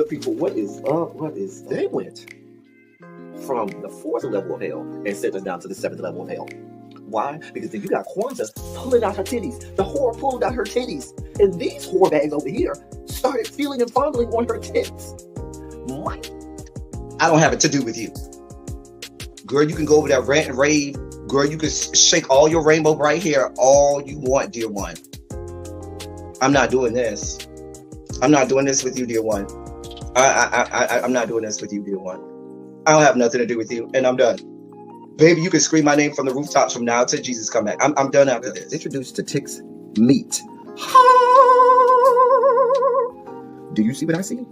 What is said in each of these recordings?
good, people? What is up? What is They went from the 4th level of hell and sent us down to the 7th level of hell. Why? Because then you got Kwanzaa pulling out her titties. The whore pulled out her titties. And these whore bags over here started feeling and fondling on her tits. What? I don't have it to do with you. Girl, you can go over there, rant and rave. Girl, you can shake all your rainbow bright hair all you want, dear one. I'm not doing this. I'm not doing this with you, dear one. I'm not doing this with you, dear one. I don't have nothing to do with you, and I'm done. Baby, you can scream my name from the rooftops from now till Jesus come back. I'm done after this. Introduced to Tick's Meat. Do you see what I see?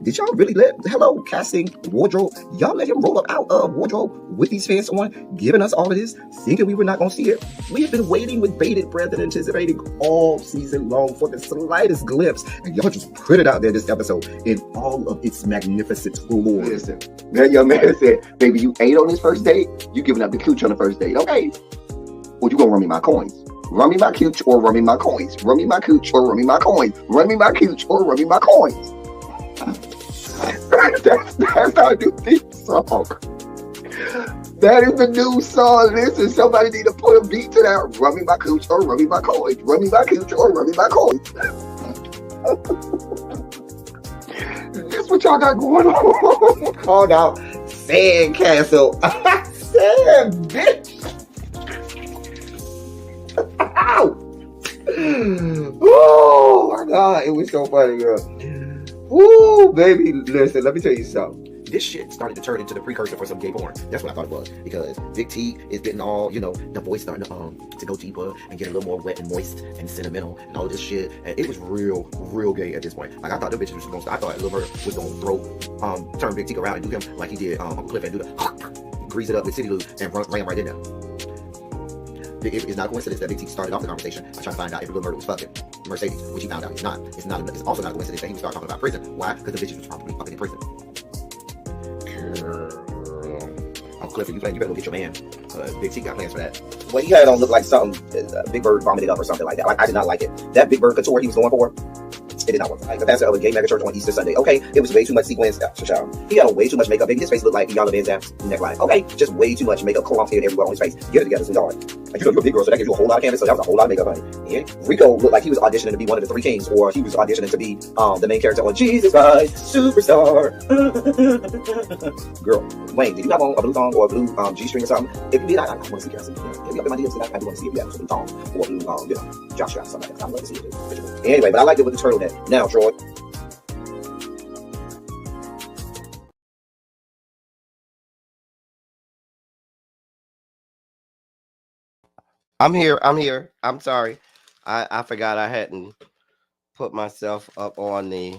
Did y'all really hello, casting, wardrobe, y'all let him roll up out of wardrobe with these fans on, giving us all of this, thinking we were not going to see it? We have been waiting with bated breath and anticipating all season long for the slightest glimpse, and y'all just put it out there this episode in all of its magnificent glory. Listen, that young man said, baby, you ate on this first date, you giving up the cooch on the first date, okay? Well, you gonna run me my coins. Run me my cooch or run me my coins. Run me my cooch or run me my coins. Run me my cooch or run me my coins. That's our new theme song. That is the new song. Listen, somebody need to put a beat to that. Run me my cooch or run me my coins. Run me my cooch or run me my coins. This what y'all got going on. Called out Sandcastle. Sand, bitch. Ow. Oh my God, it was so funny, girl. Woo, baby, listen, let me tell you something. This shit started to turn into the precursor for some gay porn. That's what I thought it was. Because Big T is getting all, the voice starting to go deeper and get a little more wet and moist and sentimental and all this shit. And it was real gay at this point. Like, I thought the bitches was going to, I thought Lil Bird was going to turn Big T around and do him like he did Uncle Cliff and do the grease it up with City Lou and ran right in there. It's not a coincidence that Big T started off the conversation by trying to find out if Lil Bird was fucking Mercedes, which he found out it's not. It's also not a coincidence that he would start talking about prison. Why? Because the bitches was probably fucking in prison. Uncle Cliff, you better go get your man. Big T got plans for that. Well, he had it on look like something Big Bird vomited up or something like that. Like, I did not like it. That Big Bird couture he was going for, it did not work. Like the pastor of a gay mega church on Easter Sunday. Okay, it was way too much sequins. He had way too much makeup. Baby, his face looked like Iyanla Van Zandt neckline. Okay, just way too much makeup, clumped in everywhere on his face. Get it together, sweetheart. Like, you're a big girl, so that gives you a whole lot of canvas. So that was a whole lot of makeup, honey. And Rico looked like he was auditioning to be one of the three kings, or he was auditioning to be the main character on Jesus Christ Superstar. Girl, Wayne, did you have on a blue thong or a blue G-string or something? If you did, I want to see it. If you have my DMs, I do want to see if you have a blue thong or a blue jock strap, something like that. I'd love to see it. Anyway, but I liked it with the turtleneck. Now, Troy. I'm here. I'm sorry. I forgot I hadn't put myself up on the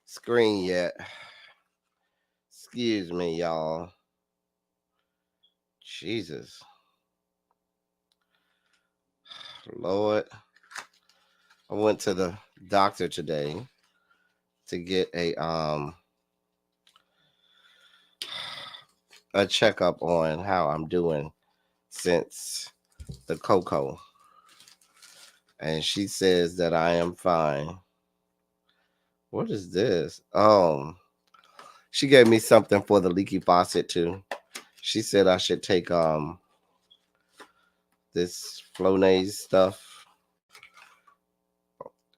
screen yet. Excuse me, y'all. Jesus. Lord. I went to the doctor today to get a checkup on how I'm doing since the cocoa, and she says that I am fine. What is this? She gave me something for the leaky faucet too. She said I should take this Flonase stuff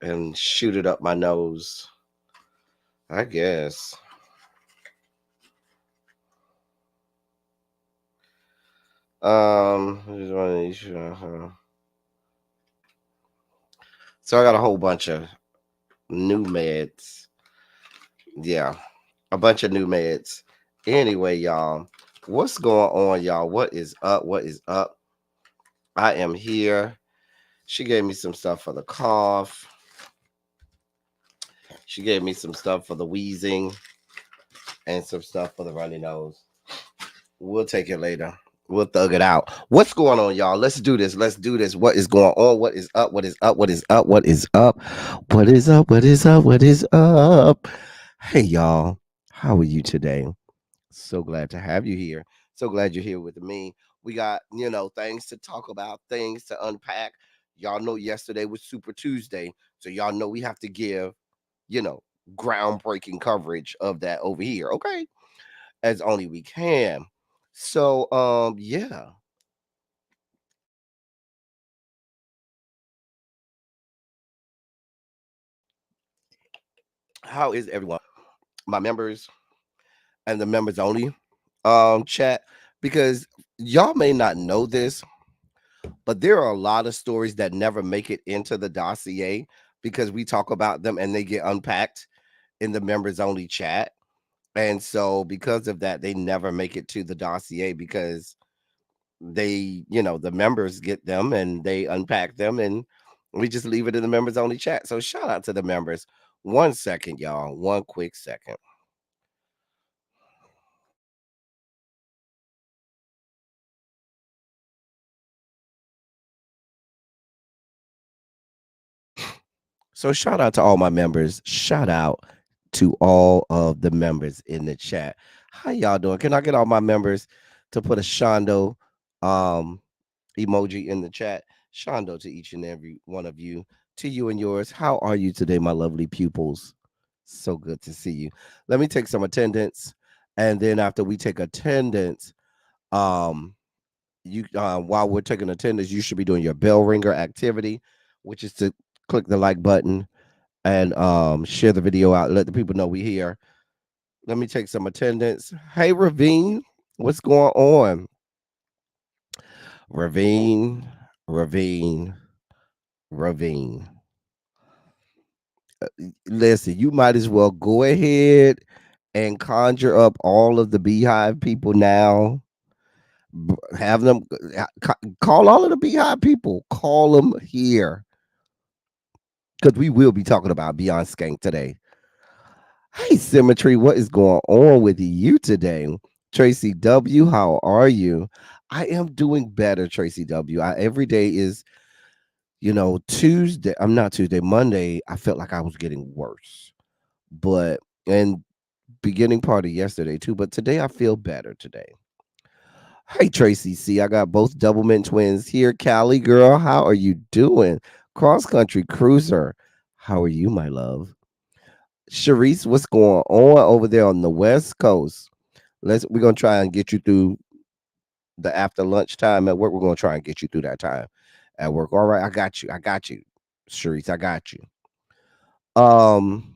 and shoot it up my nose, I guess. So I got a whole bunch of new meds. Yeah, a bunch of new meds. Anyway, y'all, what's going on, y'all? What is up? I am here. She gave me some stuff for the cough. She gave me some stuff for the wheezing and some stuff for the runny nose. We'll take it later. We'll thug it out. What's going on, y'all? Let's do this. What is going on? What is up? Hey, y'all. How are you today? So glad to have you here. So glad you're here with me. We got, things to talk about, things to unpack. Y'all know yesterday was Super Tuesday. So y'all know we have to give, groundbreaking coverage of that over here, okay? As only we can. So yeah. How is everyone? My members and the members only chat, because y'all may not know this, but there are a lot of stories that never make it into the dossier because we talk about them and they get unpacked in the members only chat. And so because of that, they never make it to the dossier because the members get them and they unpack them, and we just leave it in the members only chat. So shout out to the members. 1 second, y'all. One quick second. So shout out to all my members. Shout out to all of the members in the chat. How y'all doing? Can I get all my members to put a Shondo um emoji in the chat? Shondo to each and every one of you. To you and yours. How are you today, my lovely pupils? So good to see you. Let me take some attendance. And then after we take attendance, um, you while we're taking attendance, you should be doing your bell ringer activity, which is to click the like button and share the video out. Let the people know we here. Let me take some attendance. Hey, Ravine, what's going on? Ravine, Ravine, Ravine. Listen, you might as well go ahead and conjure up all of the Beehive people now. Have them call all of the Beehive people. Call them here because we will be talking about Beyonce Skank today. Hey, Symmetry, what is going on with you today? Tracy W, how are you? I am doing better, Tracy W. Every day is, Tuesday. I'm not Tuesday, Monday. I felt like I was getting worse, but and beginning part of yesterday too. But today I feel better today. Hey, Tracy C, I got both double mint twins here. Callie, girl, how are you doing? Cross country cruiser, how are you, my love? Sharice, what's going on over there on the West Coast? We're gonna try and get you through the after lunch time at work. We're gonna try and get you through that time at work. All right, I got you. I got you, Sharice. I got you. Um,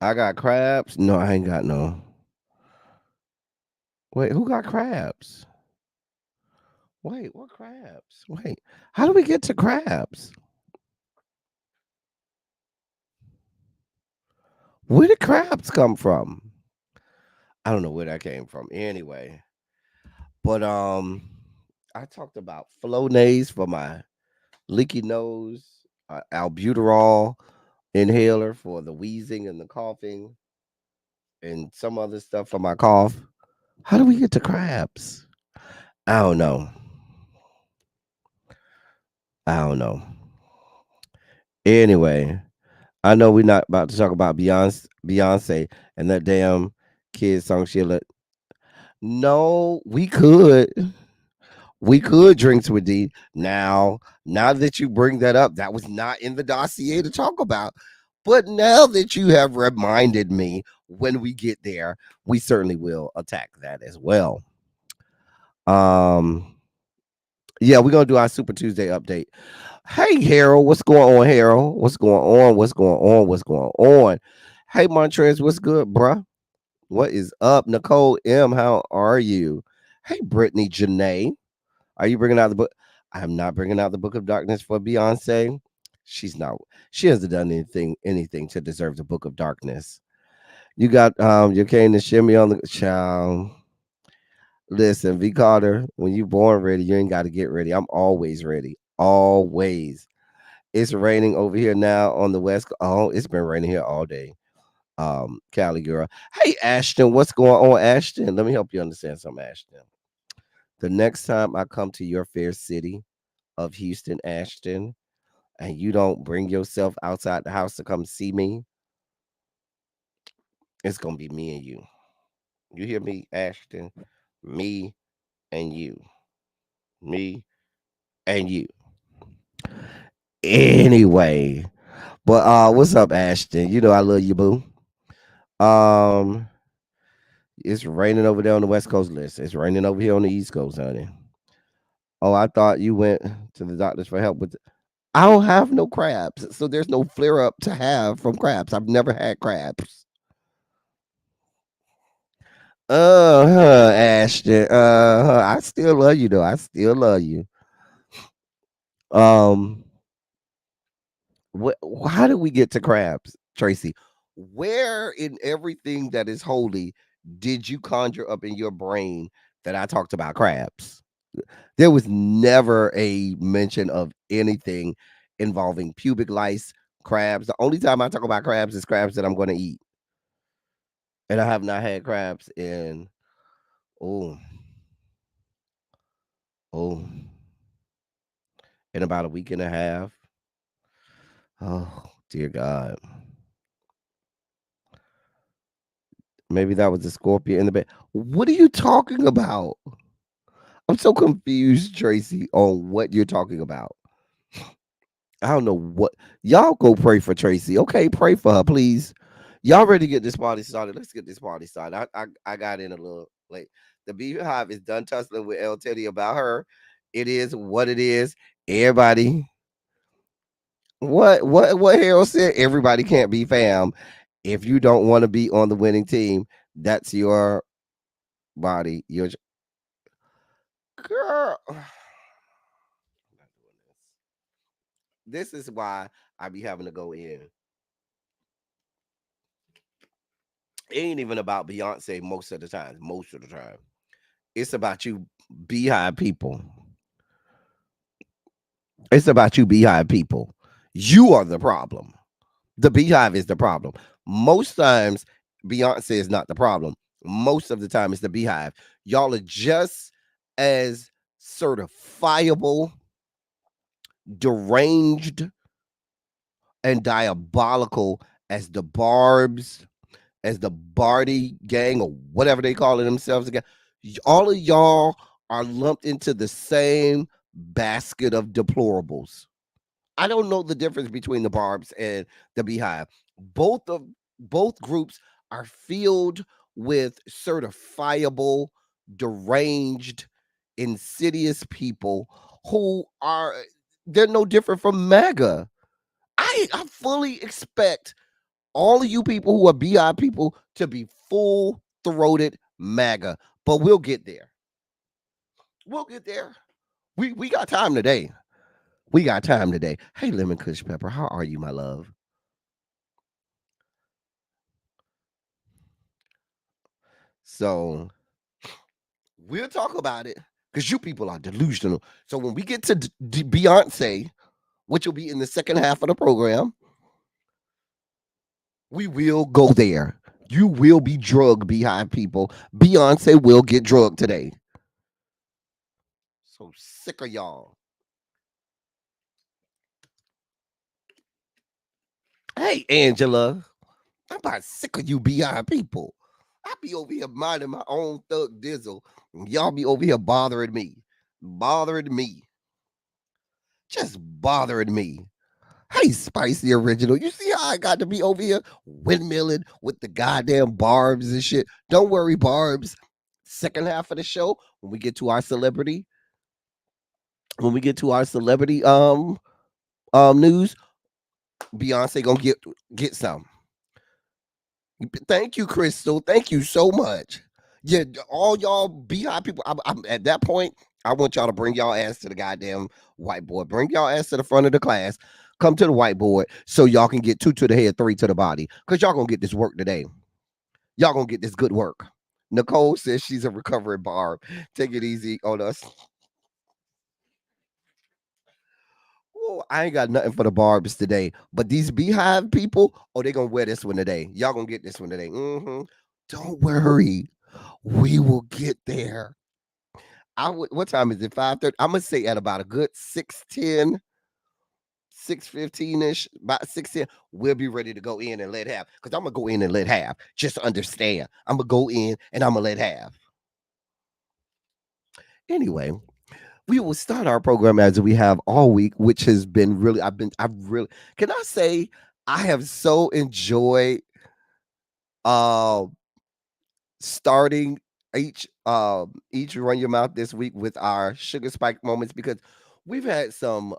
I got crabs. No, I ain't got no. Wait, who got crabs? Wait, what crabs? Wait, how do we get to crabs? Where did crabs come from? I don't know where that came from. Anyway, but I talked about Flonase for my leaky nose, albuterol inhaler for the wheezing and the coughing, and some other stuff for my cough. How do we get to crabs? I don't know. I don't know. Anyway, I know we're not about to talk about Beyonce and that damn kid song she let. No, we could. We could drinks with D. Now that you bring that up, that was not in the dossier to talk about. But now that you have reminded me, when we get there, we certainly will attack that as well. Um, yeah, we're gonna do our Super Tuesday update. Hey Harold, what's going on, Harold? What's going on? What's going on? What's going on? Hey Montrez, what's good, bruh? What is up? Nicole M, how are you? Hey Brittany Janae. Are you bringing out the book? I am not bringing out the Book of Darkness for Beyonce. She's not. She hasn't done anything to deserve the Book of Darkness. You got your cane and shimmy on the child. Listen, V Carter, when you born ready, you ain't got to get ready. I'm always ready. Always. It's raining over here now on the west. Oh, it's been raining here all day. Cali girl. Hey Ashton, what's going on, Ashton? Let me help you understand something, Ashton. The next time I come to your fair city of Houston, Ashton, and you don't bring yourself outside the house to come see me, it's gonna be me and you. You hear me, Ashton? Me and you. Me and you. Anyway, but what's up, Ashton? You know I love you, boo. Um, it's raining over there on the West Coast list. It's raining over here on the East Coast, honey. Oh, I thought you went to the doctors for help with. I don't have no crabs, so there's no flare up to have from crabs. I've never had crabs. Ashton. I still love you though. I still love you. Um, what? How did we get to crabs, Tracy? Where in everything that is holy did you conjure up in your brain that I talked about crabs? There was never a mention of anything involving pubic lice, crabs. The only time I talk about crabs is crabs that I'm going to eat, and I have not had crabs in oh oh in about a week and a half. Oh dear God, maybe that was the scorpion in the bed. What are you talking about? I'm so confused, Tracy, on what you're talking about. I don't know what y'all go pray for Tracy. Okay, pray for her, please. Y'all ready to get this party started? Let's get this party started. I got in a little late. The Beehive is done tussling with El Teddy about her. It is what it is. Everybody, what Harold said, everybody can't be fam. If you don't want to be on the winning team, that's your body. Your girl. This is why I be having to go in. It ain't even about Beyonce most of the time. Most of the time, it's about you Beehive people. It's about you Beehive people. You are the problem. The Beehive is the problem. Most times, Beyonce is not the problem. Most of the time, it's the Beehive. Y'all are just as certifiable, deranged, and diabolical as the Barbs, as the Barty gang, or whatever they call it themselves again. All of y'all are lumped into the same basket of deplorables. I don't know the difference between the Barbs and the Beehive. Both groups are filled with certifiable, deranged, insidious people who are they're no different from MAGA. I fully expect all of you people who are BI people to be full throated MAGA, but we'll get there. We'll get there. We got time today. We got time today. Hey, Lemon Kush Pepper, how are you, my love? So we'll talk about it because you people are delusional. So when we get to Beyonce, which will be in the second half of the program, we will go there. You will be drugged behind people. Beyonce will get drugged today. So sick of y'all. Hey, Angela, I'm about sick of you BI people. I be over here minding my own thug dizzle. And y'all be over here bothering me. Bothering me. Just bothering me. Hey, Spicy Original. You see how I got to be over here windmilling with the goddamn Barbs and shit? Don't worry, Barbs. Second half of the show, when we get to our celebrity, news, Beyonce gonna get some. Thank you, Crystal. Thank you so much. Yeah, all y'all Beehive people. I'm at that point. I want y'all to bring y'all ass to the goddamn whiteboard. Bring y'all ass to the front of the class. Come to the whiteboard so y'all can get 2 to the head, 3 to the body. Cause y'all gonna get this work today. Y'all gonna get this good work. Nicole says she's a recovering Barb. Take it easy on us. Oh, I ain't got nothing for the Barbs today. But these Beehive people, oh, they gonna wear this one today. Y'all gonna get this one today. Don't worry. We will get there. What time is it? 5:30. I'm gonna say at about a good 6:10, 6:15-ish, about 6:10, we'll be ready to go in and let half. Because I'm gonna go in and let half. Just understand. I'm gonna go in and I'm gonna let half. Anyway, we will start our program as we have all week, which has been really, can I say, I have so enjoyed uh, starting each Run Your Mouth this week with our sugar spike moments, because we've had some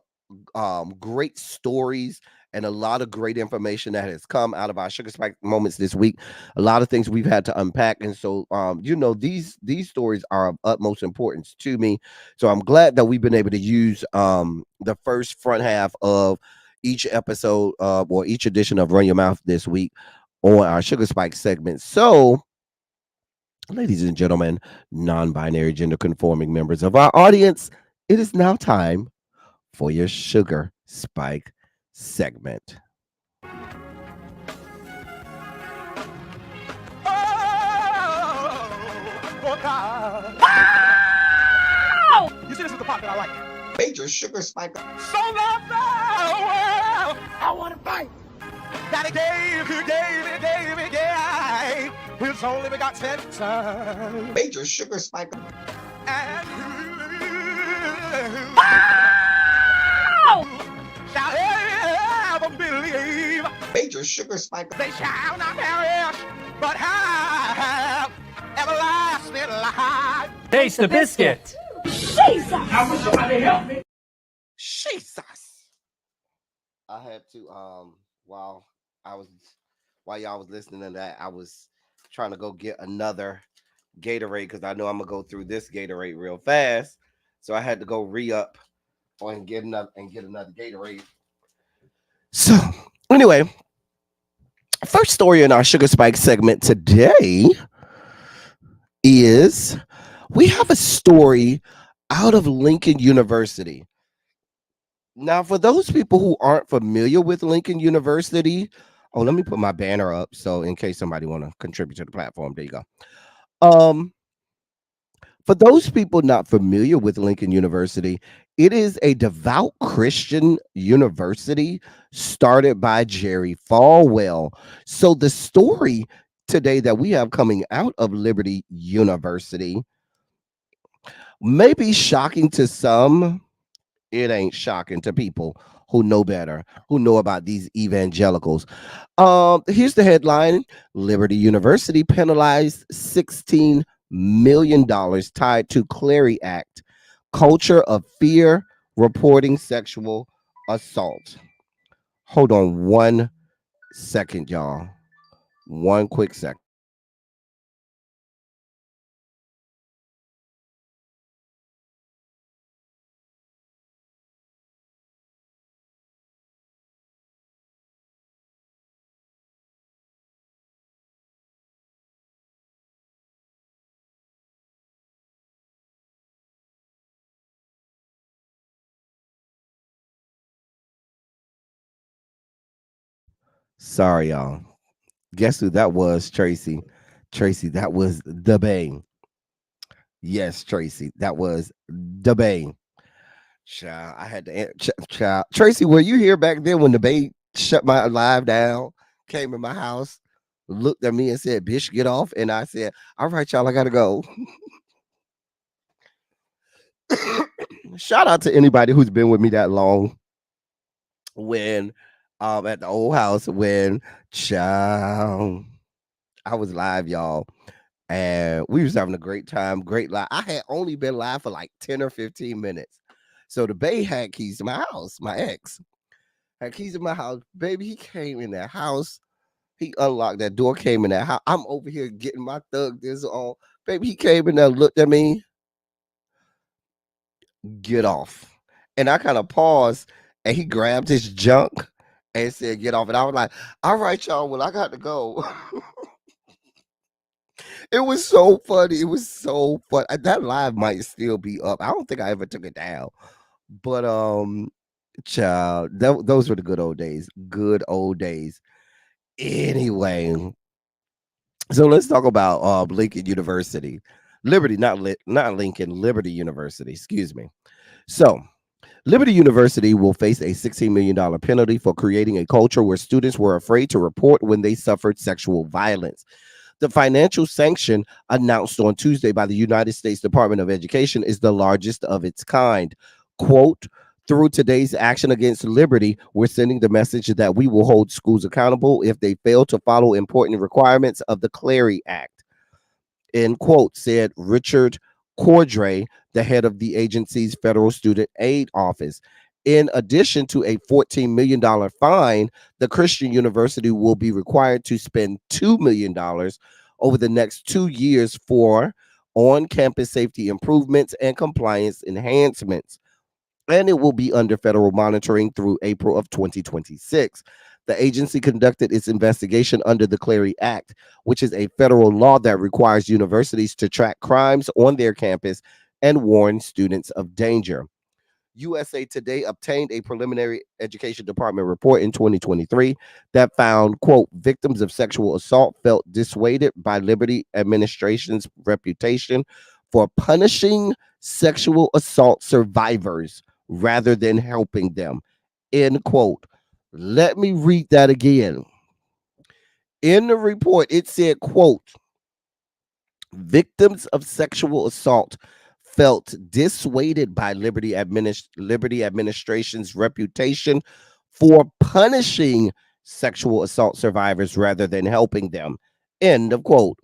great stories and a lot of great information that has come out of our sugar spike moments this week. A lot of things we've had to unpack, and so these stories are of utmost importance to me. So I'm glad that we've been able to use the first front half of each episode or each edition of Run Your Mouth this week on our sugar spike segment. So, ladies and gentlemen, non-binary gender conforming members of our audience, it is now time for your sugar spike segment. Oh God. You see, this is the part that I like. Major sugar spike. So long now, I want to fight. That he gave, his only begotten son. Major sugar spike. And shall ever believe. Major sugar spike. They shall not perish, but have everlasting life. Taste the biscuit. Jesus! I wish somebody help me. Jesus. I had to while y'all was listening to that, I was trying to go get another Gatorade because I know I'm gonna go through this Gatorade real fast. So I had to go re-up and get another Gatorade. So anyway, first story in our Sugar Spike segment today is we have a story out of Lincoln University. Now, for those people who aren't familiar with Lincoln University, let me put my banner up so in case somebody want to contribute to the platform, there you go. For those people not familiar with Lincoln University, it is a devout Christian university started by Jerry Falwell. So the story today that we have coming out of Liberty University may be shocking to some. It ain't shocking to people who know better, who know about these evangelicals. Here's the headline. Liberty University penalized $16 million tied to Clery Act. Culture of fear reporting sexual assault. Hold on 1 second, y'all. 1 quick second. Sorry, y'all. Guess who that was, Tracy? Tracy, that was the Bang. Yes, Tracy, that was the Bang. Child, I had to. Child, Tracy, were you here back then when the Bang shut my live down, came in my house, looked at me and said, "Bitch, get off," and I said, "All right, y'all, I gotta go." Shout out to anybody who's been with me that long. When at the old house when child I was live, y'all, and we was having a great time, great live. I had only been live for like 10 or 15 minutes. So the bae had keys to my house. My ex had keys to my house. Baby, he came in that house. He unlocked that door, came in that house. I'm over here getting my thug this on. Baby, he came in there, looked at me. Get off. And I kind of paused, and he grabbed his junk and said, "Get off." And I was like, "All right, y'all, well, I got to go." It was so funny. It was so fun. That live might still be up. I don't think I ever took it down. But child, those were the good old days. Good old days. Anyway, so let's talk about Lincoln University. Liberty, not Lincoln, Liberty University, excuse me. So Liberty University will face a $16 million penalty for creating a culture where students were afraid to report when they suffered sexual violence. The financial sanction announced on Tuesday by the United States Department of Education is the largest of its kind. Quote, through today's action against liberty, we're sending the message that we will hold schools accountable if they fail to follow important requirements of the Clery Act. End quote, said Richard Cordray, the head of the agency's Federal Student Aid Office. In addition to a $14 million fine, the Christian University will be required to spend $2 million over the next 2 years for on campus safety improvements and compliance enhancements. And it will be under federal monitoring through April of 2026. The agency conducted its investigation under the Clery Act, which is a federal law that requires universities to track crimes on their campus and warn students of danger. USA Today obtained a preliminary education department report in 2023 that found, quote, victims of sexual assault felt dissuaded by Liberty Administration's reputation for punishing sexual assault survivors rather than helping them, end quote. Let me read that again. In the report, it said, quote, victims of sexual assault felt dissuaded by Liberty Administration's reputation for punishing sexual assault survivors rather than helping them. End of quote.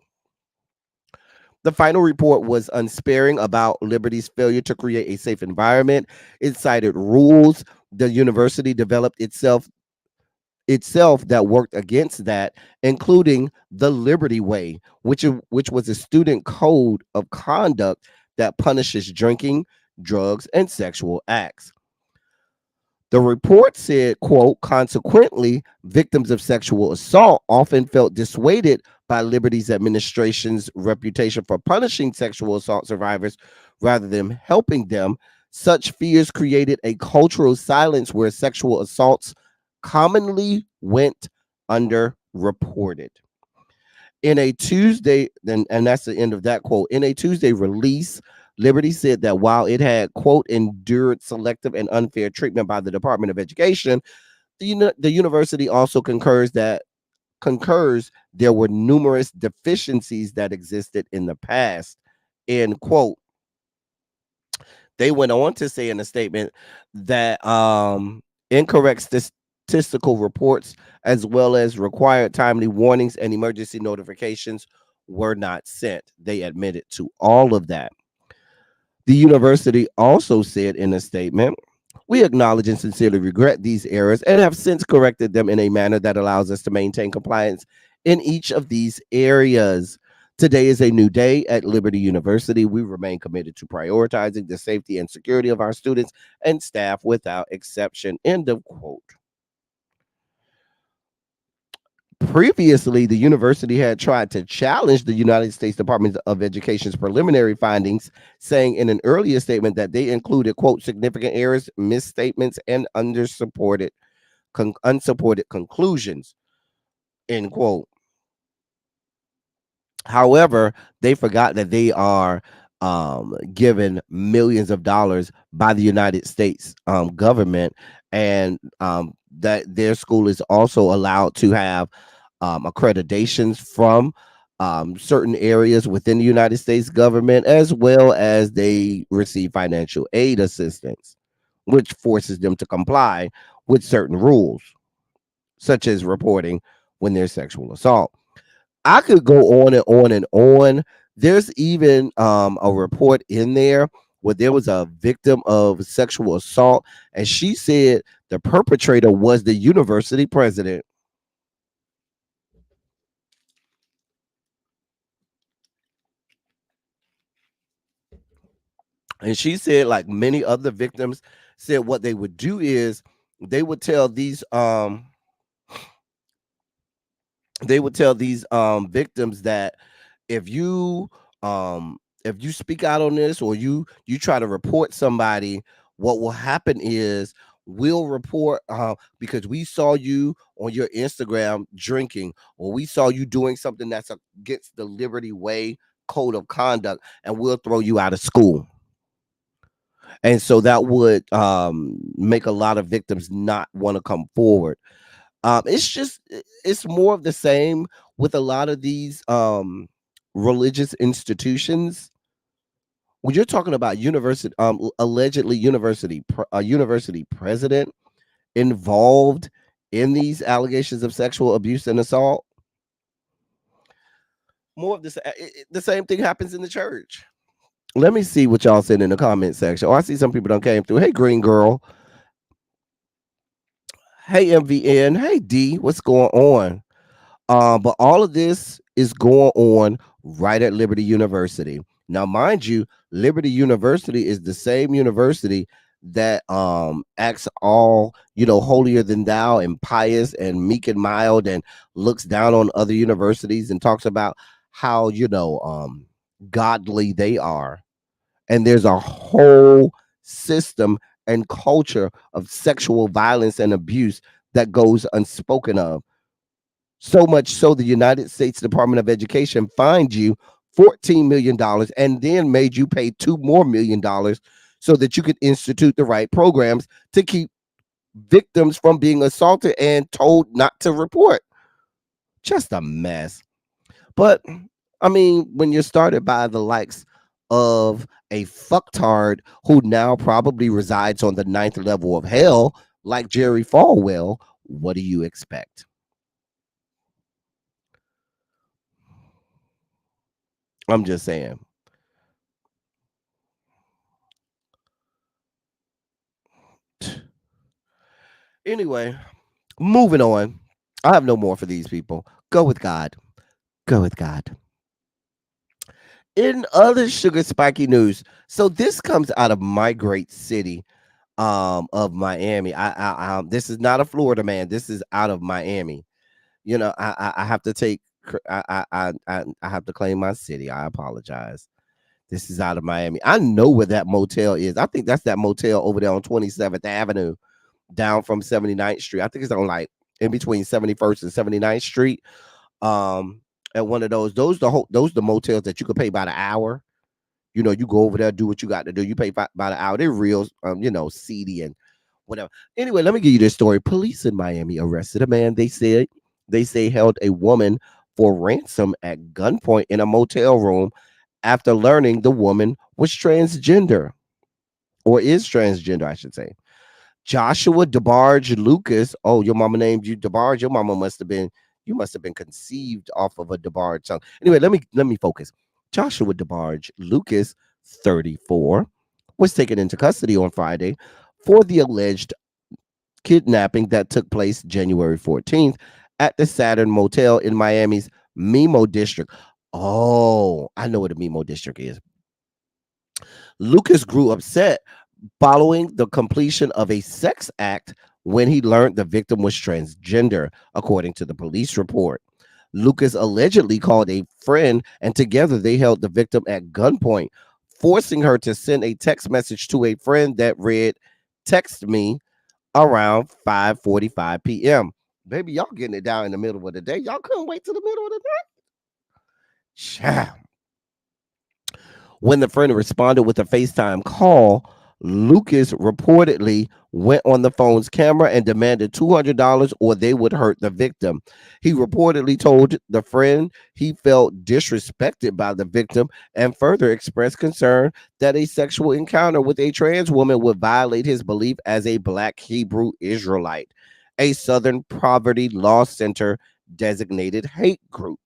The final report was unsparing about Liberty's failure to create a safe environment. It cited rules the university developed itself that worked against that, including the Liberty Way, which was a student code of conduct that punishes drinking, drugs, and sexual acts. The report said, quote, consequently, victims of sexual assault often felt dissuaded by Liberty's administration's reputation for punishing sexual assault survivors rather than helping them. Such fears created a cultural silence where sexual assaults commonly went underreported. In a Tuesday, and that's the end of that quote. In a Tuesday release, Liberty said that while it had, quote, endured selective and unfair treatment by the Department of Education, the university also concurs there were numerous deficiencies that existed in the past, end quote. They went on to say in a statement that incorrect statistical reports, as well as required timely warnings and emergency notifications, were not sent. They admitted to all of that. The university also said in a statement, we acknowledge and sincerely regret these errors and have since corrected them in a manner that allows us to maintain compliance in each of these areas. Today is a new day at Liberty University. We remain committed to prioritizing the safety and security of our students and staff without exception. End of quote. Previously, the university had tried to challenge the United States Department of Education's preliminary findings, saying in an earlier statement that they included, quote, significant errors, misstatements, and unsupported conclusions, end quote. However, they forgot that they are given millions of dollars by the United States government, and that their school is also allowed to have accreditations from certain areas within the United States government, as well as they receive financial aid assistance, which forces them to comply with certain rules, such as reporting when there's sexual assault. I could go on and on and on. There's even a report in there where there was a victim of sexual assault, and she said the perpetrator was the university president. And she said, like many other victims, said what they would do is they would tell these victims that if you speak out on this, or you try to report somebody, what will happen is we'll report because we saw you on your Instagram drinking, or we saw you doing something that's against the Liberty Way code of conduct, and we'll throw you out of school. And so that would make a lot of victims not want to come forward. It's more of the same with a lot of these religious institutions. When you're talking about university, allegedly university president involved in these allegations of sexual abuse and assault, more of this, the same thing happens in the church. Let me see what y'all said in the comment section. Oh, I see some people done came through. Hey, Green Girl. Hey, MVN. Hey, D. What's going on? But all of this is going on right at Liberty University. Now, mind you, Liberty University is the same university that acts all, holier than thou and pious and meek and mild and looks down on other universities and talks about how, godly they are. And there's a whole system and culture of sexual violence and abuse that goes unspoken of. So much so the United States Department of Education fined you $14 million and then made you pay $2 more million so that you could institute the right programs to keep victims from being assaulted and told not to report. Just a mess. But I mean, when you're started by the likes of a fucktard who now probably resides on the ninth level of hell, like Jerry Falwell, what do you expect? I'm just saying. Anyway, moving on. I have no more for these people. Go with God. Go with God. In other sugar spiky news, so this comes out of my great city, of Miami. This is not a Florida man. This is out of Miami. I have to take. I have to claim my city. I apologize. This is out of Miami. I know where that motel is. I think that's that motel over there on 27th Avenue, down from 79th Street. I think it's on like in between 71st and 79th Street. At one of those the motels that you could pay by the hour. You go over there, do what you got to do. You pay by the hour. They're real, seedy and whatever. Anyway, let me give you this story. Police in Miami arrested a man. They say held a woman for ransom at gunpoint in a motel room after learning the woman was transgender, or is transgender, I should say. Joshua DeBarge Lucas. Oh, your mama named you DeBarge. Your mama you must have been conceived off of a DeBarge song. Anyway, let me focus. Joshua DeBarge Lucas, 34, was taken into custody on Friday for the alleged kidnapping that took place January 14th at the Saturn Motel in Miami's Mimo district. Oh, I know what the Mimo district is. Lucas grew upset following the completion of a sex act when he learned the victim was transgender, according to the police report. Lucas allegedly called a friend, and together they held the victim at gunpoint, forcing her to send a text message to a friend that read, "Text me around 5:45 p.m." Baby, y'all getting it down in the middle of the day. Y'all couldn't wait till the middle of the night. Child. When the friend responded with a FaceTime call, Lucas reportedly went on the phone's camera and demanded $200 or they would hurt the victim. He reportedly told the friend he felt disrespected by the victim and further expressed concern that a sexual encounter with a trans woman would violate his belief as a Black Hebrew Israelite, a Southern Poverty Law Center designated hate group.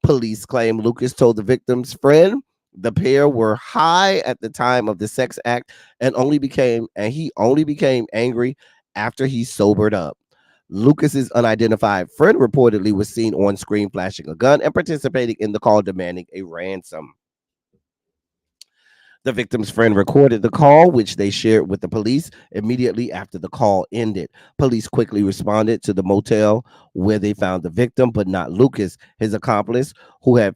Police claim Lucas told the victim's friend the pair were high at the time of the sex act and he only became angry after he sobered up. Lucas's unidentified friend reportedly was seen on screen flashing a gun and participating in the call demanding a ransom. The victim's friend recorded the call, which they shared with the police immediately after the call ended. Police quickly responded to the motel where they found the victim, but not Lucas, his accomplice, who had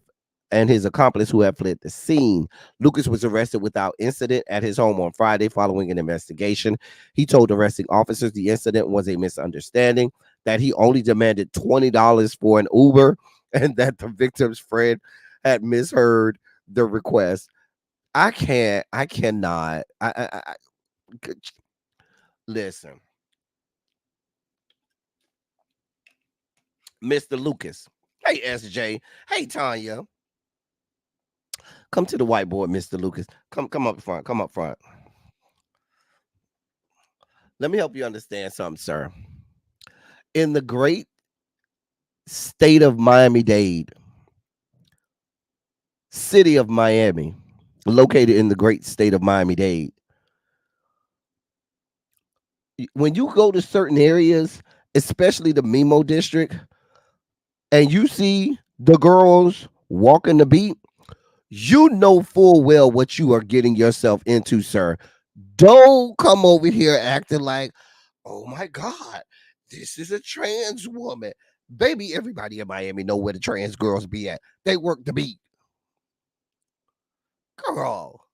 fled the scene. Lucas was arrested without incident at his home on Friday following an investigation. He told arresting officers the incident was a misunderstanding, that he only demanded $20 for an Uber, and that the victim's friend had misheard the request. I cannot. Listen. Mr. Lucas. Hey, SJ. Hey, Tanya. Come to the whiteboard, Mr. Lucas. Come up front. Come up front. Let me help you understand something, sir. In the great state of Miami-Dade, city of Miami, located in the great state of Miami-Dade, when you go to certain areas, especially the Mimo district, and you see the girls walking the beat, you know full well what you are getting yourself into, sir. Don't come over here acting like, oh my God, this is a trans woman. Baby, everybody in Miami know where the trans girls be at. They work the beat. Girl.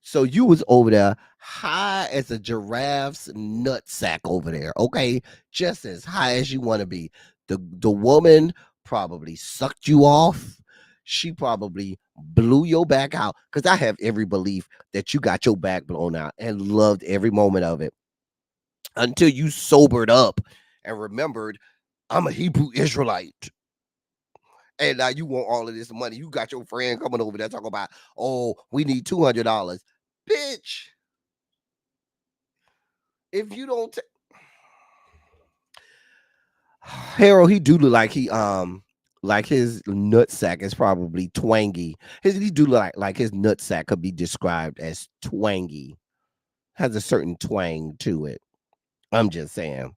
So you was over there high as a giraffe's nutsack over there, okay? Just as high as you want to be. The woman probably sucked you off. She probably blew your back out, because I have every belief that you got your back blown out and loved every moment of it until you sobered up and remembered, I'm a Hebrew Israelite. And now you want all of this money. You got your friend coming over there talking about, oh, we need $200. Bitch, if you don't Harold, he do look like his nutsack is probably twangy. He do look like his nutsack could be described as twangy. Has a certain twang to it. I'm just saying.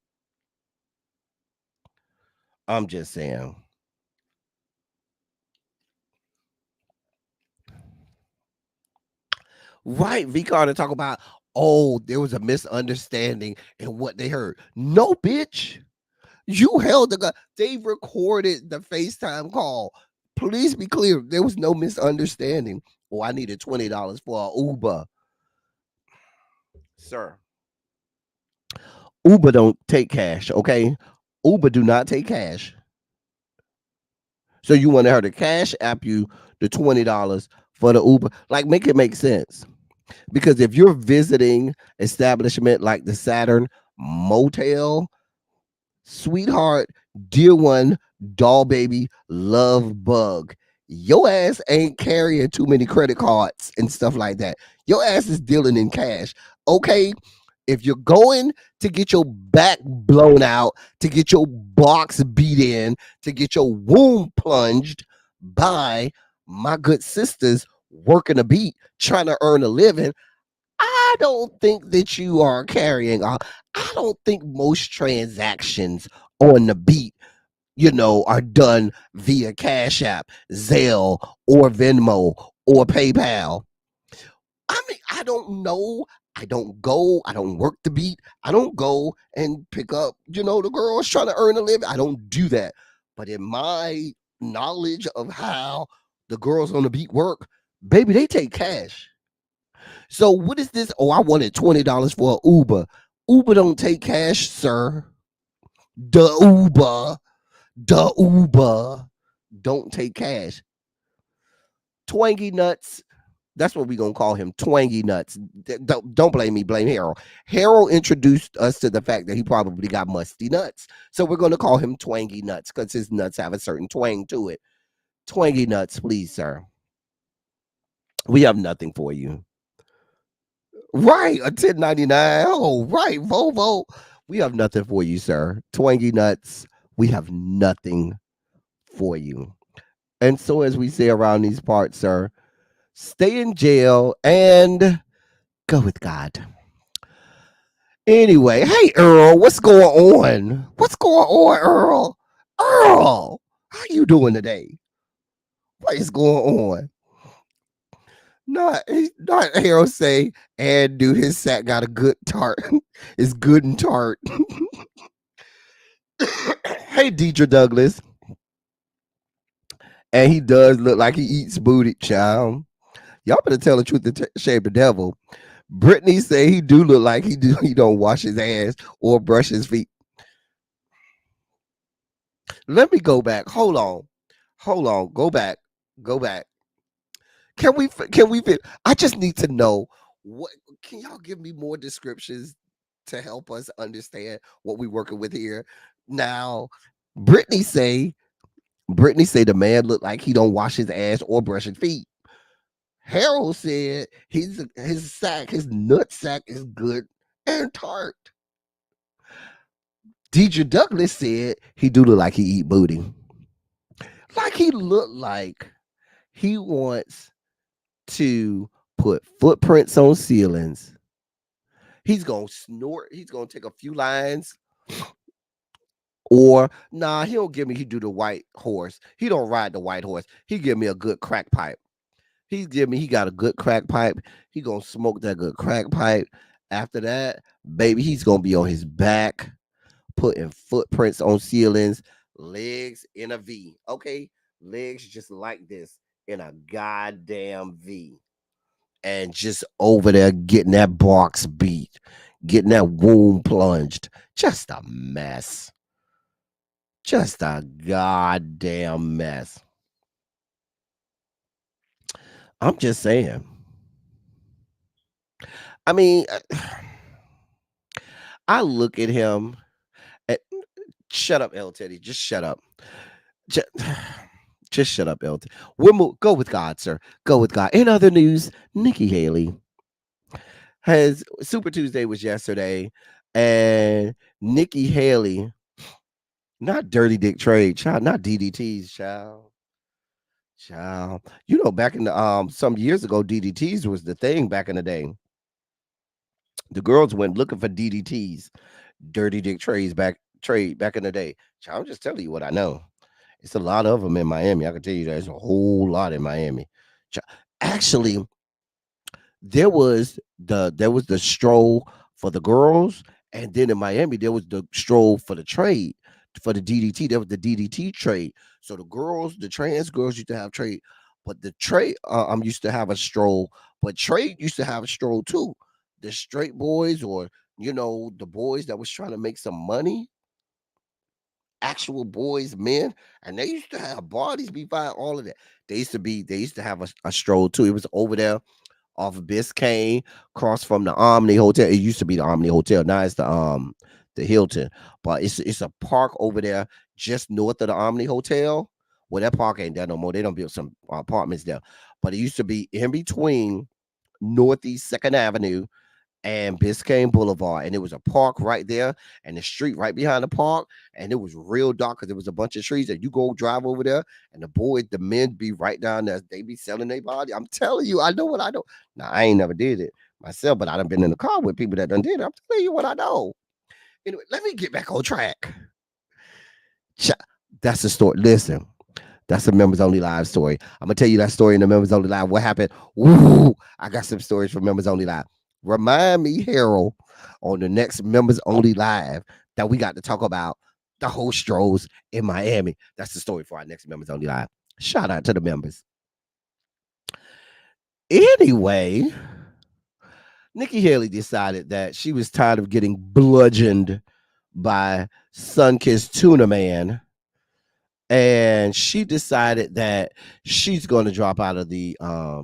I'm just saying. Right, V-Car to talk about, oh, there was a misunderstanding in what they heard. No, bitch. You held the gun. They recorded the FaceTime call. Please be clear. There was no misunderstanding. Oh, I needed $20 for an Uber. Sir, Uber don't take cash, okay? Uber do not take cash. So you wanted her to cash app you the $20 for the Uber. Like, make it make sense. Because if you're visiting establishment like the Saturn Motel, sweetheart, dear one, doll baby, love bug, your ass ain't carrying too many credit cards and stuff like that. Your ass is dealing in cash. Okay. If you're going to get your back blown out, to get your box beat in, to get your womb plunged by my good sisters working a beat, trying to earn a living, I don't think that you are carrying. I don't think most transactions on the beat, are done via Cash App, Zelle, or Venmo, or PayPal. I mean, I don't know. I don't go. I don't work the beat. I don't go and pick up, the girls trying to earn a living. I don't do that. But in my knowledge of how the girls on the beat work, baby, they take cash. So what is this? Oh, I wanted $20 for an Uber. Uber don't take cash, sir. The Uber don't take cash. Twangy nuts. That's what we're going to call him, Twangy nuts. Don't blame me, blame Harold. Harold introduced us to the fact that he probably got musty nuts. So we're going to call him Twangy nuts because his nuts have a certain twang to it. Twangy nuts, please, sir. We have nothing for you. Right, a 1099. Oh, right, Volvo. We have nothing for you, sir. Twangy nuts, we have nothing for you. And so, as we say around these parts, sir, stay in jail and go with God. Anyway, hey, Earl, what's going on? What's going on, Earl? Earl, how you doing today? What is going on? Not Harold say, and dude, his sack got a good tart. It's good and tart. Hey, Deidre Douglas. And he does look like he eats booty, child. Y'all better tell the truth to shame the devil. Brittany say he do look like he don't wash his ass or brush his feet. Let me go back. Hold on. Go back. Can we? I just need to know what. Can y'all give me more descriptions to help us understand what we're working with here? Now, Brittany say, the man looked like he don't wash his ass or brush his feet. Harold said his nut sack is good and tart. Deidre Douglas said he do look like he eat booty. Like he look like he wants to put footprints on ceilings. He's gonna snort. He's gonna take a few lines. Or nah, he don't give me. He do the white horse. He don't ride the white horse. He give me a good crack pipe. He got a good crack pipe. He gonna smoke that good crack pipe. After that, baby, he's gonna be on his back, putting footprints on ceilings, legs in a V. Okay, legs just like this in a goddamn V, and just over there getting that box beat, getting that wound plunged. Just a mess. Just a goddamn mess. I'm just saying. I mean, I look at him. And, shut up, L. Teddy. Just shut up. Just shut up, L. Go with God, sir. Go with God. In other news, Nikki Haley has Super Tuesday was yesterday, and Nikki Haley, not Dirty Dick Trade, child, not DDTs, child. Child. You know, back in the some years ago, DDTs was the thing back in the day. The girls went looking for DDTs, Dirty Dick trade back in the day. Child, I'm just telling you what I know. It's a lot of them in Miami. I can tell you there's a whole lot in Miami. Actually, there was the stroll for the girls, and then in Miami there was the stroll for the trade for the DDT. There was the DDT trade. So the girls, the trans girls used to have trade, but the trade used to have a stroll, but trade used to have a stroll too. The straight boys, or the boys that was trying to make some money, actual boys, men, and they used to have bodies be fine, all of that. They used to have a stroll too. It was over there off of Biscayne, across from the Omni Hotel. It used to be the Omni Hotel. Now it's the Hilton. But it's a park over there just north of the Omni Hotel. Well, that park ain't there no more. They don't build some apartments there. But it used to be in between Northeast Second Avenue and Biscayne Boulevard, and it was a park right there, and the street right behind the park, and it was real dark because there was a bunch of trees. And you go drive over there, and the men be right down there. They be selling their body. I'm telling you, I know what I know. Now I ain't never did it myself, but I done been in the car with people that done did it. I'm telling you what I know. Anyway, let me get back on track. That's the story. Listen. That's a members only live story. I'm gonna tell you that story in the members only live. What happened? Ooh, I got some stories for members only live. Remind me, Harold, on the next members only live that we got to talk about the whole strolls in Miami. That's the story for our next members only live. Shout out to the members. Anyway, Nikki Haley decided that she was tired of getting bludgeoned by Sunkissed Tuna Man, and she decided that she's going to drop out of the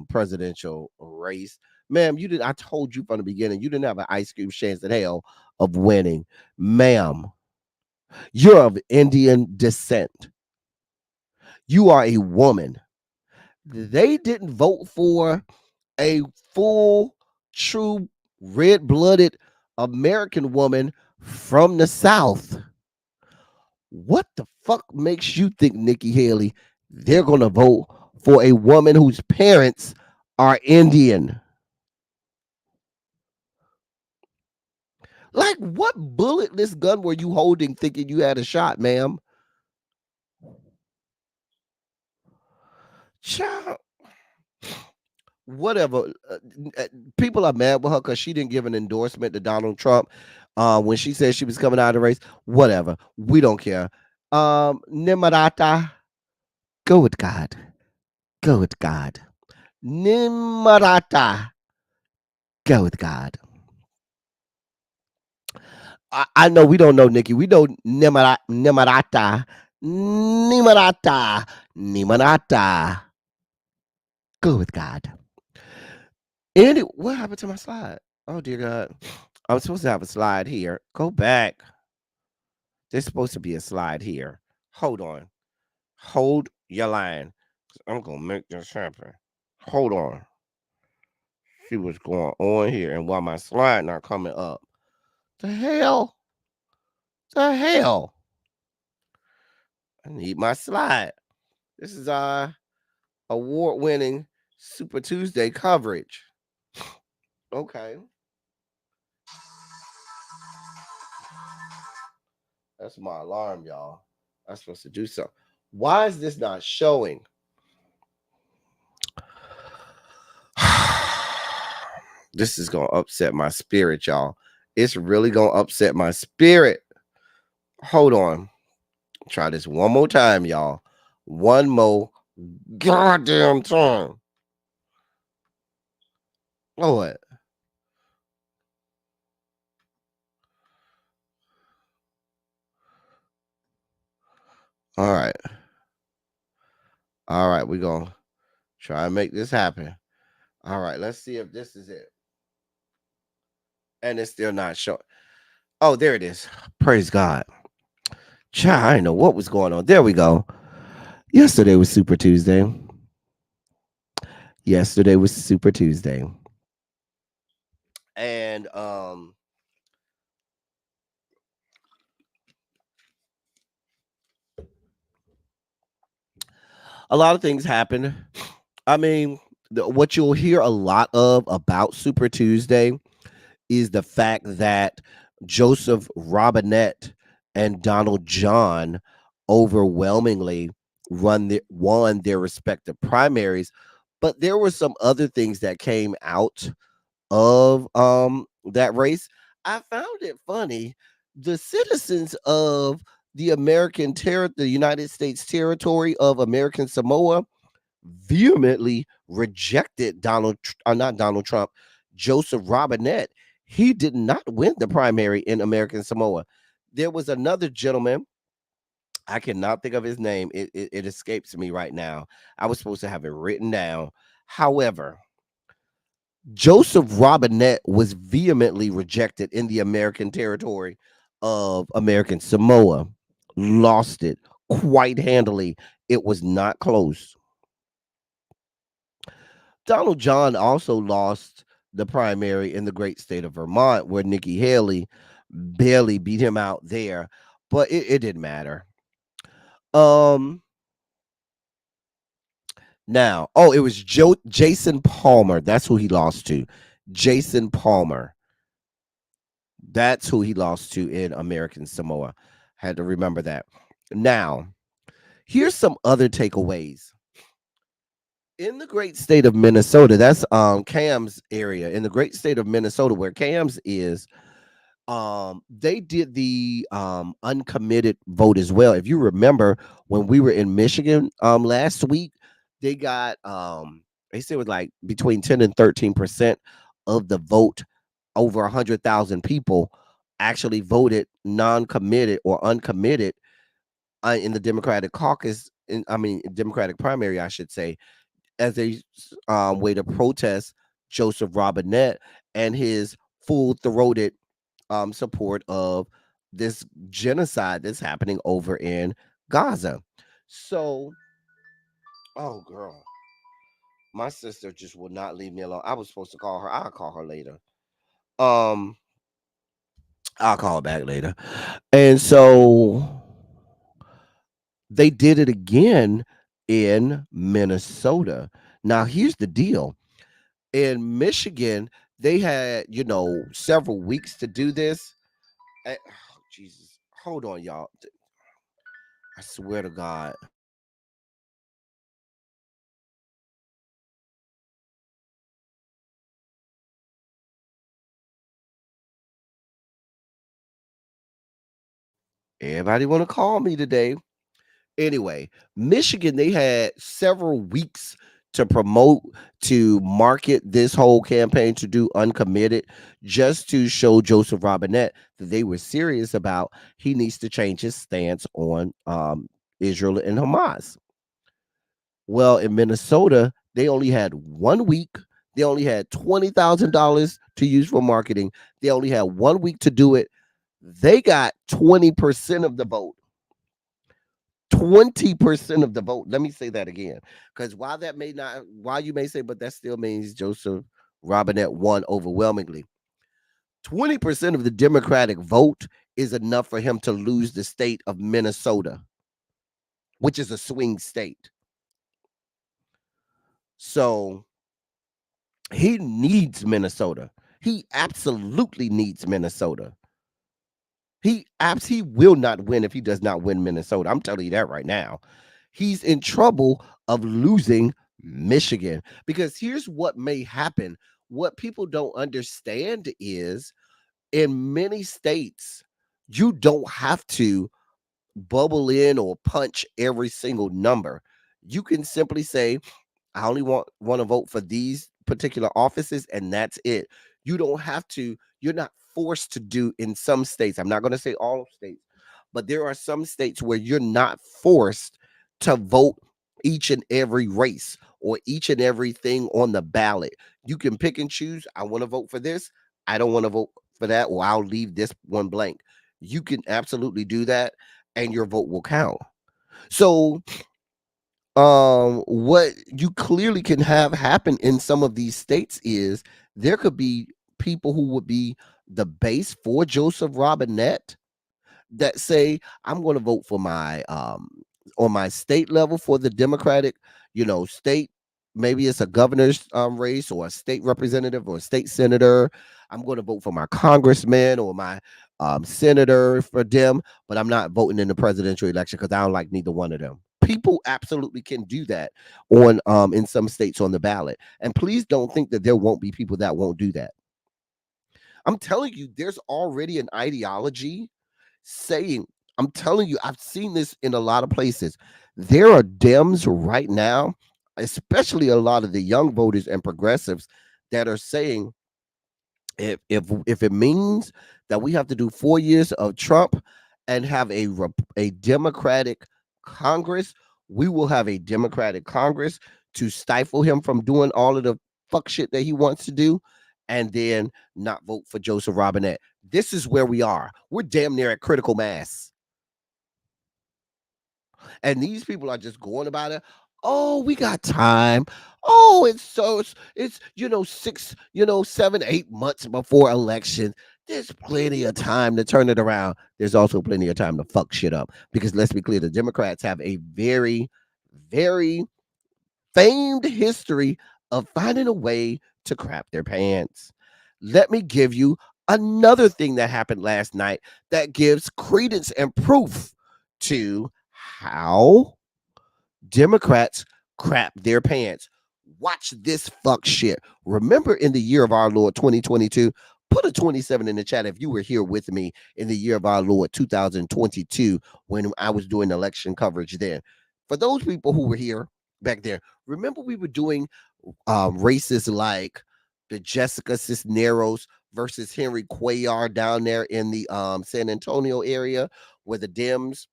presidential race. Ma'am, I told you from the beginning, you didn't have an ice cream chance in hell of winning. Ma'am, you're of Indian descent. You are a woman. They didn't vote for a full, true, red-blooded American woman from the South. What the fuck makes you think, Nikki Haley, they're going to vote for a woman whose parents are Indian? Like, what bulletless gun were you holding thinking you had a shot, ma'am? Child, whatever. People are mad with her because she didn't give an endorsement to Donald Trump when she said she was coming out of the race. Whatever. We don't care. Nimarata, go with God. Go with God. Nimarata, go with God. I know we don't know, Nikki. We know Nimarata. Nimarata. Nimarata. Go with God. What happened to my slide? Oh, dear God. I'm supposed to have a slide here. Go back. There's supposed to be a slide here. Hold on. Hold your line. I'm gonna make this happen. Hold on. See what's going on here. And why my slide not coming up. The hell? The hell? I need my slide. This is our award-winning Super Tuesday coverage. Okay. That's my alarm, y'all. I'm supposed to do something. Why is this not showing? This is gonna upset my spirit, y'all. It's really gonna upset my spirit. Hold on. Try this one more time, y'all. One more goddamn time. Lord. All right. All right, we're gonna try and make this happen. All right, let's see if this is it. And it's still not showing. Oh, there it is. Praise God. Child, I didn't know what was going on. There we go. Yesterday was Super Tuesday. Yesterday was Super Tuesday. And a lot of things happened. I mean, what you'll hear a lot of about Super Tuesday is the fact that Joseph Robinette and Donald John overwhelmingly won their respective primaries. But there were some other things that came out of that race. I found it funny. The citizens of the United States territory of American Samoa vehemently rejected not Donald Trump, Joseph Robinette. He did not win the primary in American Samoa. There was another gentleman. I cannot think of his name. It escapes me right now. I was supposed to have it written down. However, Joseph Robinette was vehemently rejected in the American territory of American Samoa. Lost it quite handily. It was not close. Donald John also lost the primary in the great state of Vermont, where Nikki Haley barely beat him out there, but it didn't matter. Now, it was Jason Palmer. That's who he lost to. Jason Palmer. That's who he lost to in American Samoa. Had to remember that. Now, here's some other takeaways. In the great state of Minnesota, that's Cam's area. In the great state of Minnesota, where Cam's is, they did the uncommitted vote as well. If you remember when we were in Michigan last week, they got they said it was like between 10 and 13% of the vote. Over 100,000 people actually voted non-committed or uncommitted in the Democratic caucus. Democratic primary, I should say, as a way to protest Joseph Robinette and his full-throated support of this genocide that's happening over in Gaza. So, oh girl, my sister just would not leave me alone. I was supposed to call her. I'll call her later. I'll call her back later. And so they did it again in Minnesota. Now, here's the deal. In Michigan, they had, several weeks to do this. Oh, Jesus. Hold on, y'all. I swear to God. Everybody want to call me today. Anyway, Michigan, they had several weeks to market this whole campaign to do uncommitted, just to show Joseph Robinette that they were serious about he needs to change his stance on Israel and Hamas. Well, in Minnesota, they only had 1 week. They only had $20,000 to use for marketing. They only had 1 week to do it. They got 20% of the vote. 20% of the vote. Let me say that again. Because while you may say, but that still means Joseph Robinette won overwhelmingly. 20% of the Democratic vote is enough for him to lose the state of Minnesota, which is a swing state. So he needs Minnesota. He absolutely needs Minnesota. He will not win if he does not win Minnesota. I'm telling you that right now. He's in trouble of losing Michigan because here's what may happen. What people don't understand is in many states, you don't have to bubble in or punch every single number. You can simply say, I only want to vote for these particular offices, and that's it. You don't have to, you're not forced to do in some states. I'm not going to say all states, but there are some states where you're not forced to vote each and every race or each and everything on the ballot. You can pick and choose. I want to vote for this. I don't want to vote for that, or I'll leave this one blank. You can absolutely do that, and your vote will count. So what you clearly can have happen in some of these states is there could be people who would be the base for Joseph Robinette that say I'm going to vote for my on my state level for the Democratic, state. Maybe it's a governor's race or a state representative or a state senator. I'm going to vote for my congressman or my senator for them, but I'm not voting in the presidential election because I don't like neither one of them. People absolutely can do that on in some states on the ballot. And please don't think that there won't be people that won't do that. I'm telling you, there's already an ideology saying, I'm telling you, I've seen this in a lot of places. There are Dems right now, especially a lot of the young voters and progressives that are saying if it means that we have to do 4 years of Trump and have a Democratic Congress, we will have a Democratic Congress to stifle him from doing all of the fuck shit that he wants to do, and then not vote for Joseph Robinette. This is where we are. We're damn near at critical mass. And these people are just going about it. Oh, we got time. Oh, it's 6, 7, 8 months before election. There's plenty of time to turn it around. There's also plenty of time to fuck shit up. Because let's be clear, the Democrats have a very, very famed history of finding a way to crap their pants. Let me give you another thing that happened last night that gives credence and proof to how Democrats crap their pants. Watch this fuck shit. Remember in the year of our Lord 2022, put a 27 in the chat if you were here with me in the year of our Lord 2022 when I was doing election coverage then. For those people who were here back there, remember we were doing races like the Jessica Cisneros versus Henry Cuellar down there in the San Antonio area where the Dems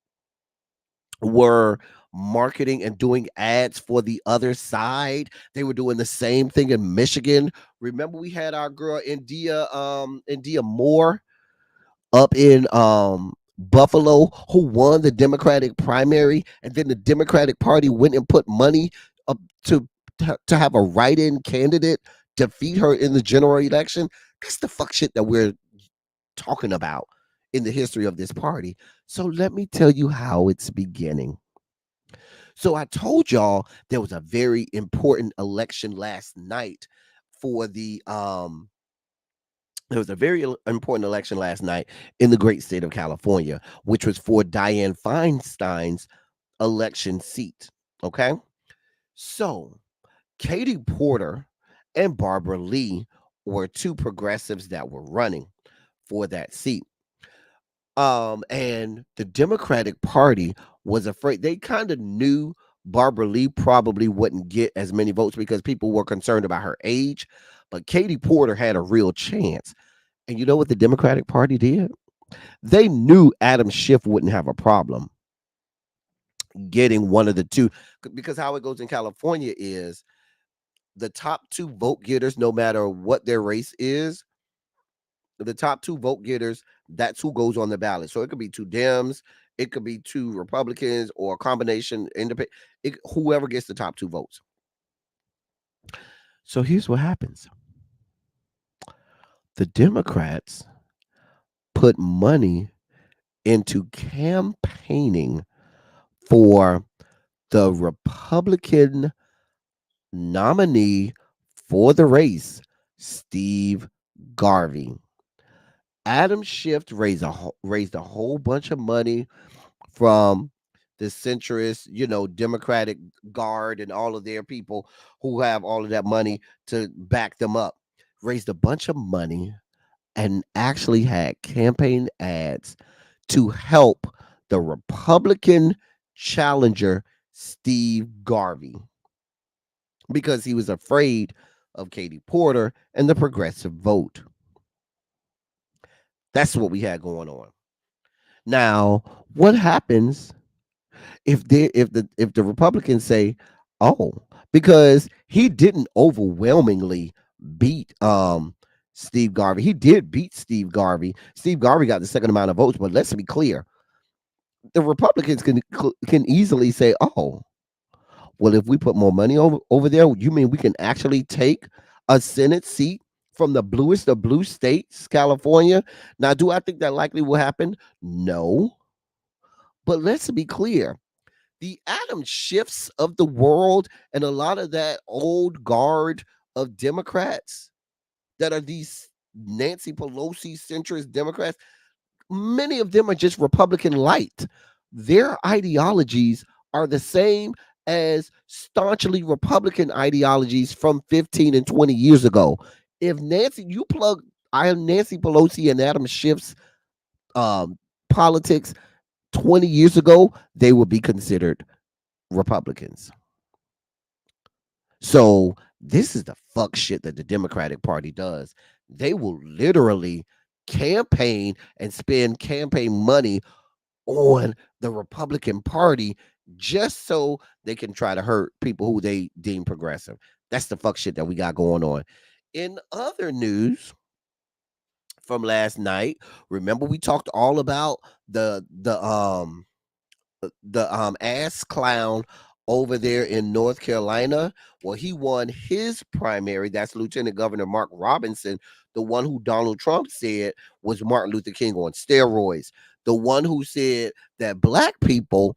were marketing and doing ads for the other side. They were doing the same thing in Michigan. Remember we had our girl India Moore up in Buffalo who won the Democratic primary, and then the Democratic Party went and put money up to have a write-in candidate defeat her in the general election. That's the fuck shit that we're talking about in the history of this party. So let me tell you how it's beginning. So I told y'all there was a very important election last night for the there was a very important election last night in the great state of California, which was for Dianne Feinstein's election seat. Okay. So Katie Porter and Barbara Lee were two progressives that were running for that seat. And the Democratic Party was afraid. They kind of knew Barbara Lee probably wouldn't get as many votes because people were concerned about her age, but Katie Porter had a real chance. And you know what the Democratic Party did? They knew Adam Schiff wouldn't have a problem getting one of the two, because how it goes in California is the top two vote getters, no matter what their race is, the top two vote getters, that's who goes on the ballot. So it could be two Dems, It could be two Republicans or a combination independent. Whoever gets the top 2 votes. So here's what happens. The Democrats put money into campaigning for the Republican nominee for the race, Steve Garvey. Adam Schiff raised a whole bunch of money from the centrist, Democratic Guard and all of their people who have all of that money to back them up. Raised a bunch of money and actually had campaign ads to help the Republican challenger, Steve Garvey, because he was afraid of Katie Porter and the progressive vote. That's what we had going on. Now, what happens if the Republicans say, "Oh, because he didn't overwhelmingly beat Steve Garvey. He did beat Steve Garvey. Steve Garvey got the second amount of votes, but let's be clear. The Republicans can easily say, "Oh, well, if we put more money over there, you mean we can actually take a Senate seat from the bluest of blue states, California?" Now, do I think that likely will happen? No. But let's be clear. The Adam Schiffs of the world and a lot of that old guard of Democrats that are these Nancy Pelosi centrist Democrats, many of them are just Republican light. Their ideologies are the same as staunchly Republican ideologies from 15 and 20 years ago. If you plug Nancy Pelosi and Adam Schiff's politics 20 years ago, they would be considered Republicans. So this is the fuck shit that the Democratic Party does. They will literally campaign and spend campaign money on the Republican Party just so they can try to hurt people who they deem progressive. That's the fuck shit that we got going on. In other news from last night, remember we talked all about the ass clown over there in North Carolina. Well, he won his primary. That's Lieutenant Governor Mark Robinson, the one who Donald Trump said was Martin Luther King on steroids, the one who said that black people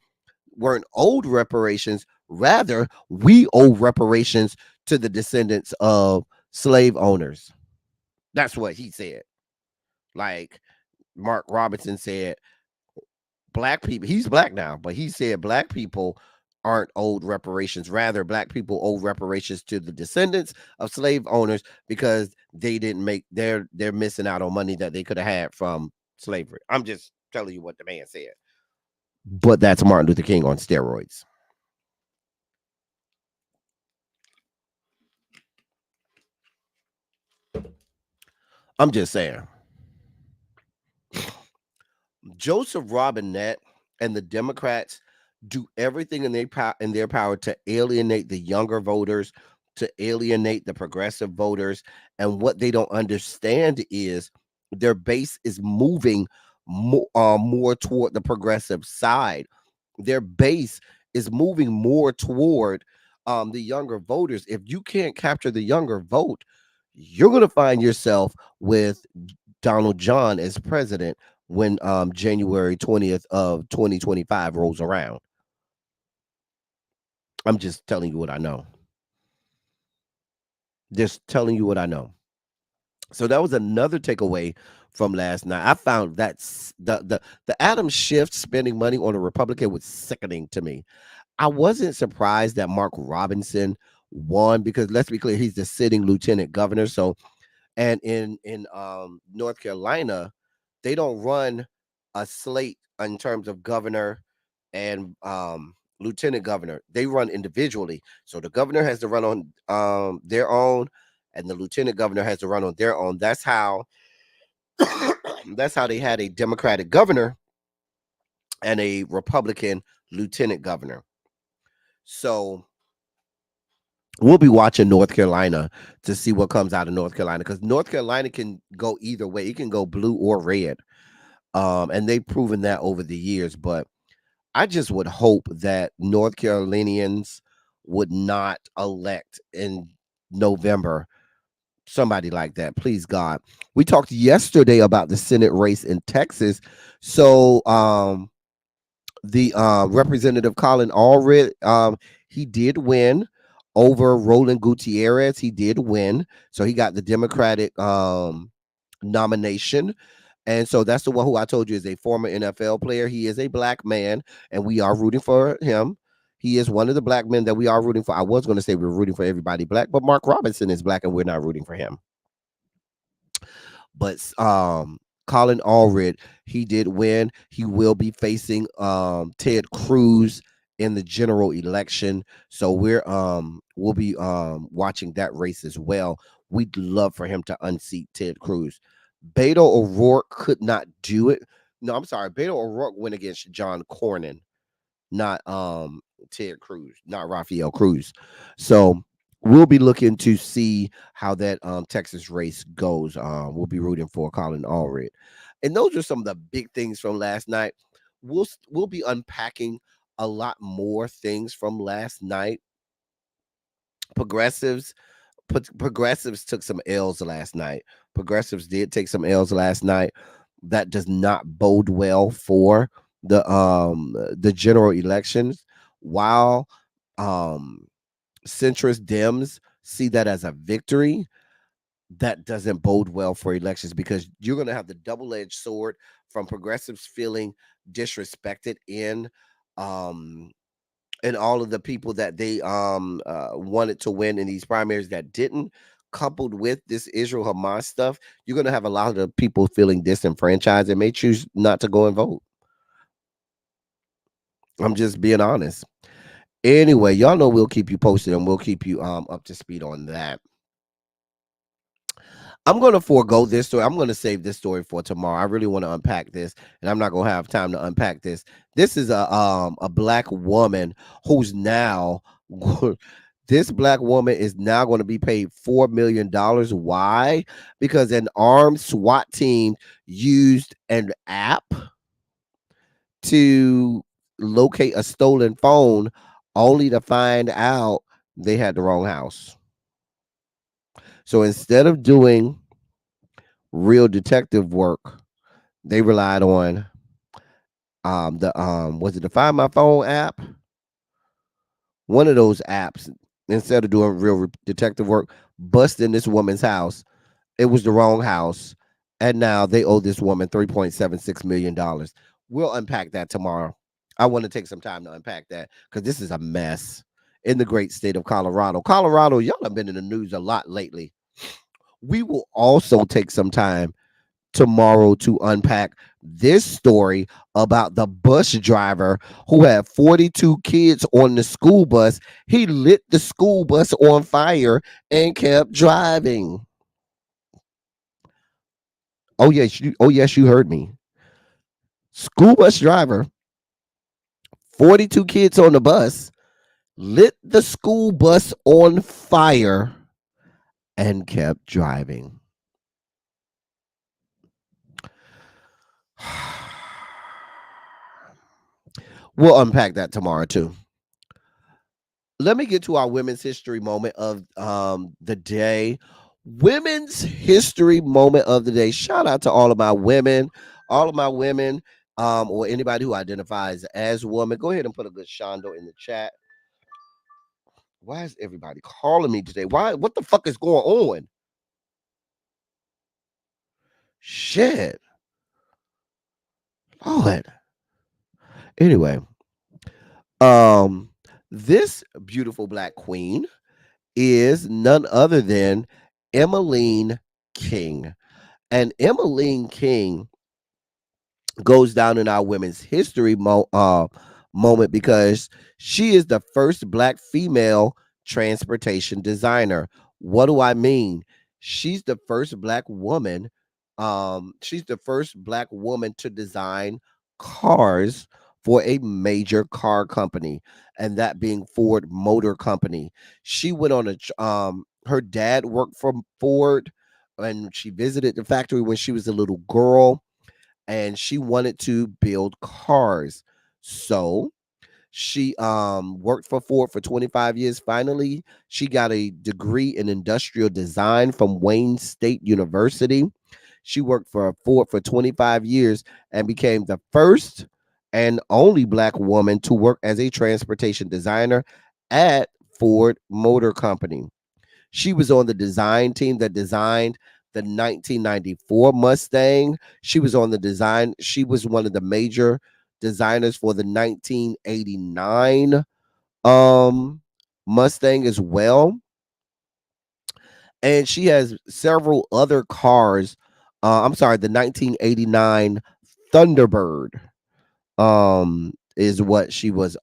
weren't owed reparations. Rather, we owe reparations to the descendants of slave owners. That's what he said. Like Mark Robinson said, black people, he's black now, but he said black people aren't owed reparations. Rather, black people owe reparations to the descendants of slave owners because they didn't make they're missing out on money that they could have had from slavery. I'm just telling you what the man said. But that's Martin Luther King on steroids. I'm just saying. Joseph Robinette and the Democrats do everything in their power to alienate the younger voters, to alienate the progressive voters. And what they don't understand is their base is moving more toward the progressive side. Their base is moving more toward the younger voters. If you can't capture the younger vote, you're going to find yourself with Donald John as president when January 20th of 2025 rolls around. I'm just telling you what I know. Just telling you what I know. So that was another takeaway from last night. I found that the Adam Schiff spending money on a Republican was sickening to me. I wasn't surprised that Mark Robinson won because let's be clear, he's the sitting lieutenant governor. So, and in North Carolina, they don't run a slate in terms of governor and lieutenant governor. They run individually. So the governor has to run on their own, and the lieutenant governor has to run on their own. That's how they had a Democratic governor and a Republican lieutenant governor. So we'll be watching North Carolina to see what comes out of North Carolina, because North Carolina can go either way. It can go blue or red. And they've proven that over the years. But I just would hope that North Carolinians would not elect in November somebody like that. Please God. We talked yesterday about the Senate race in Texas. So the Representative Colin Allred, he did win over Roland Gutierrez. He did win. So he got the Democratic nomination. And so that's the one who I told you is a former NFL player. He is a black man, and we are rooting for him. He is one of the black men that we are rooting for. I was going to say we're rooting for everybody black, but Mark Robinson is black, and we're not rooting for him. But Colin Allred, he did win. He will be facing Ted Cruz in the general election. So we'll be watching that race as well. We'd love for him to unseat Ted Cruz. Beto O'Rourke could not do it. No, I'm sorry. Beto O'Rourke went against John Cornyn, not Ted Cruz, not Rafael Cruz. So we'll be looking to see how that Texas race goes. We'll be rooting for Colin Allred. And those are some of the big things from last night. We'll be unpacking a lot more things from last night. Progressives took some L's last night. Progressives did take some L's last night. That does not bode well for the general elections. While centrist Dems see that as a victory, that doesn't bode well for elections, because you're going to have the double-edged sword from progressives feeling disrespected in and all of the people that they wanted to win in these primaries that didn't, coupled with this Israel Hamas stuff. You're going to have a lot of people feeling disenfranchised and may choose not to go and vote. I'm just being honest. Anyway, y'all know we'll keep you posted and we'll keep you up to speed on that. I'm going to forego this story. I'm going to save this story for tomorrow. I really want to unpack this, and I'm not going to have time to unpack this. This is a black woman who's now this black woman is now going to be paid $4 million. Why? Because an armed SWAT team used an app to locate a stolen phone, only to find out they had the wrong house. So instead of doing real detective work, they relied on was it the Find My Phone app? One of those apps. Instead of doing real detective work, busting this woman's house. It was the wrong house, and now they owe this woman $3.76 million. We'll unpack that tomorrow. I want to take some time to unpack that because this is a mess in the great state of Colorado. Colorado, y'all have been in the news a lot lately. We will also take some time tomorrow to unpack this story about the bus driver who had 42 kids on the school bus. He lit the school bus on fire and kept driving. Oh yes, you heard me. School bus driver, 42 kids on the bus, lit the school bus on fire and kept driving. We'll unpack that tomorrow too. Let me get to our women's history moment of the day. Women's history moment of the day. Shout out to all of my women, or anybody who identifies as woman. Go ahead and put a good shondo in the chat. Why is everybody calling me today? What the fuck is going on? Shit. Lord. Anyway, this beautiful black queen is none other than Emmeline King. And Emmeline King goes down in our women's history moment because she is the first black female transportation designer. What do I mean? She's the first black woman. She's the first black woman to design cars for a major car company, and that being Ford Motor Company. She went on her dad worked for Ford, and she visited the factory when she was a little girl, and she wanted to build cars. So she worked for Ford for 25 years. Finally, she got a degree in industrial design from Wayne State University. She worked for Ford for 25 years and became the first and only Black woman to work as a transportation designer at Ford Motor Company. She was on the design team that designed the 1994 Mustang. She was one of the major designers for the 1989 Mustang as well. And she has several other cars. I'm sorry, the 1989 Thunderbird is what she was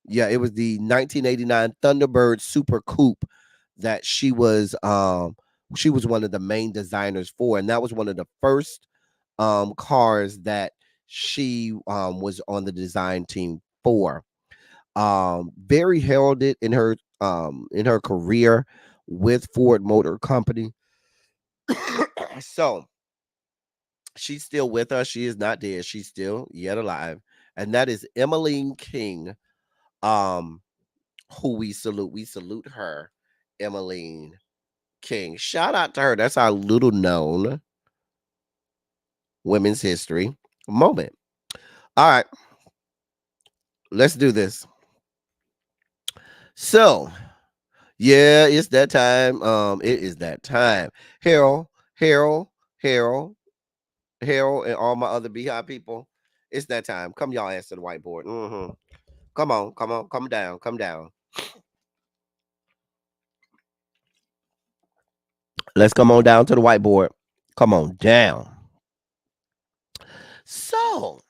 yeah, it was the 1989 Thunderbird Super Coupe that she was one of the main designers for, and that was one of the first cars that she was on the design team for. Very heralded in her career with Ford Motor Company. So she's still with us. She is not dead. She's still yet alive. And that is Emmeline King, um, who we salute. We salute her, Emmeline King. Shout out to her. That's our little known women's history moment. All right, let's do this. So, yeah, it's that time. It is that time. Harold, Harold, Harold, Harold, and all my other Beehive people. It's that time. Come y'all ass to the whiteboard. Come on, come on, come down, come down. Let's come on down to the whiteboard. Come on down. So,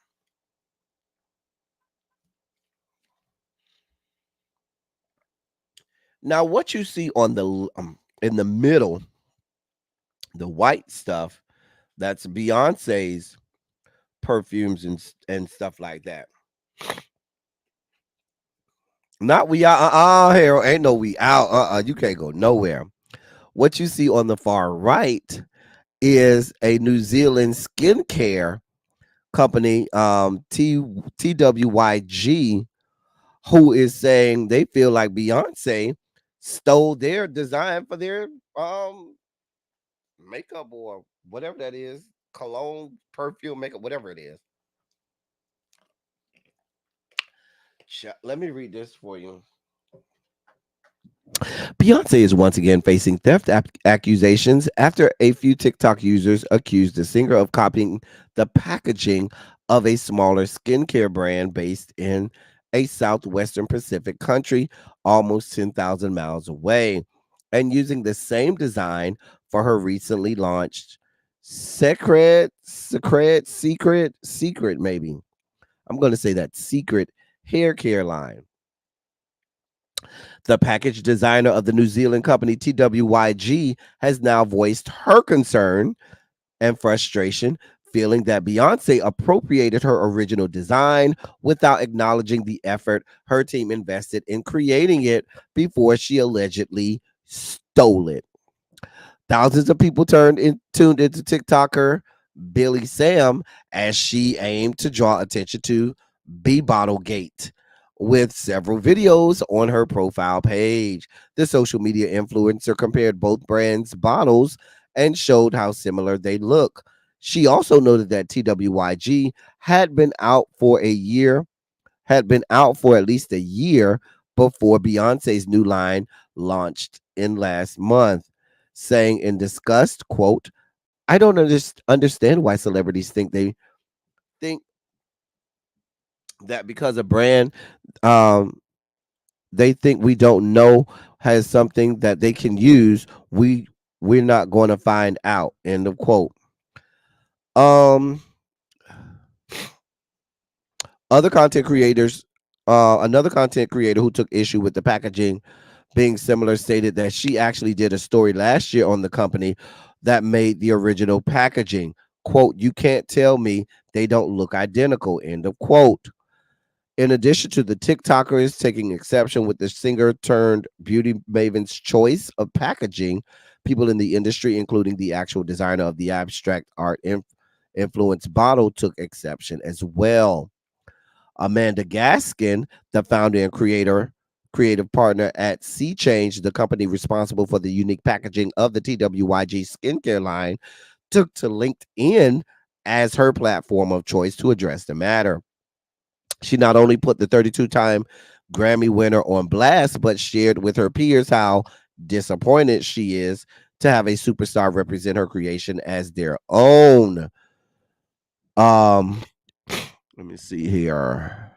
now what you see on the in the middle, the white stuff, that's Beyonce's perfumes and stuff like that. Not we out. Harold, ain't no we out. You can't go nowhere. What you see on the far right is a New Zealand skincare company, TWYG, who is saying they feel like Beyonce stole their design for their makeup or whatever that is, cologne, perfume, makeup, whatever it is. Let me read this for you. Beyonce is once again facing theft accusations after a few TikTok users accused the singer of copying the packaging of a smaller skincare brand based in a southwestern Pacific country almost 10,000 miles away, and using the same design for her recently launched secret, maybe. I'm going to say that secret hair care line. The package designer of the New Zealand company TWYG has now voiced her concern and frustration, feeling that Beyonce appropriated her original design without acknowledging the effort her team invested in creating it before she allegedly stole it. Thousands of people tuned into TikToker Billy Sam as she aimed to draw attention to B Bottlegate, with several videos on her profile page. The social media influencer compared both brands' bottles and showed how similar they look. She also noted that TWYG had been out for at least a year before Beyonce's new line launched in last month, saying in disgust, quote, "I don't understand why celebrities think that because a brand they think we don't know has something that they can use, we're not going to find out." End of quote. Other content creators, another content creator who took issue with the packaging being similar stated that she actually did a story last year on the company that made the original packaging. Quote, "You can't tell me they don't look identical." End of quote. In addition to the TikTokers taking exception with the singer turned beauty maven's choice of packaging, people in the industry, including the actual designer of the abstract art influence bottle, took exception as well. Amanda Gaskin, the founder and creative partner at Sea Change, the company responsible for the unique packaging of the TWYG skincare line, took to LinkedIn as her platform of choice to address the matter. She not only put the 32-time Grammy winner on blast, but shared with her peers how disappointed she is to have a superstar represent her creation as their own. Um, let me see here.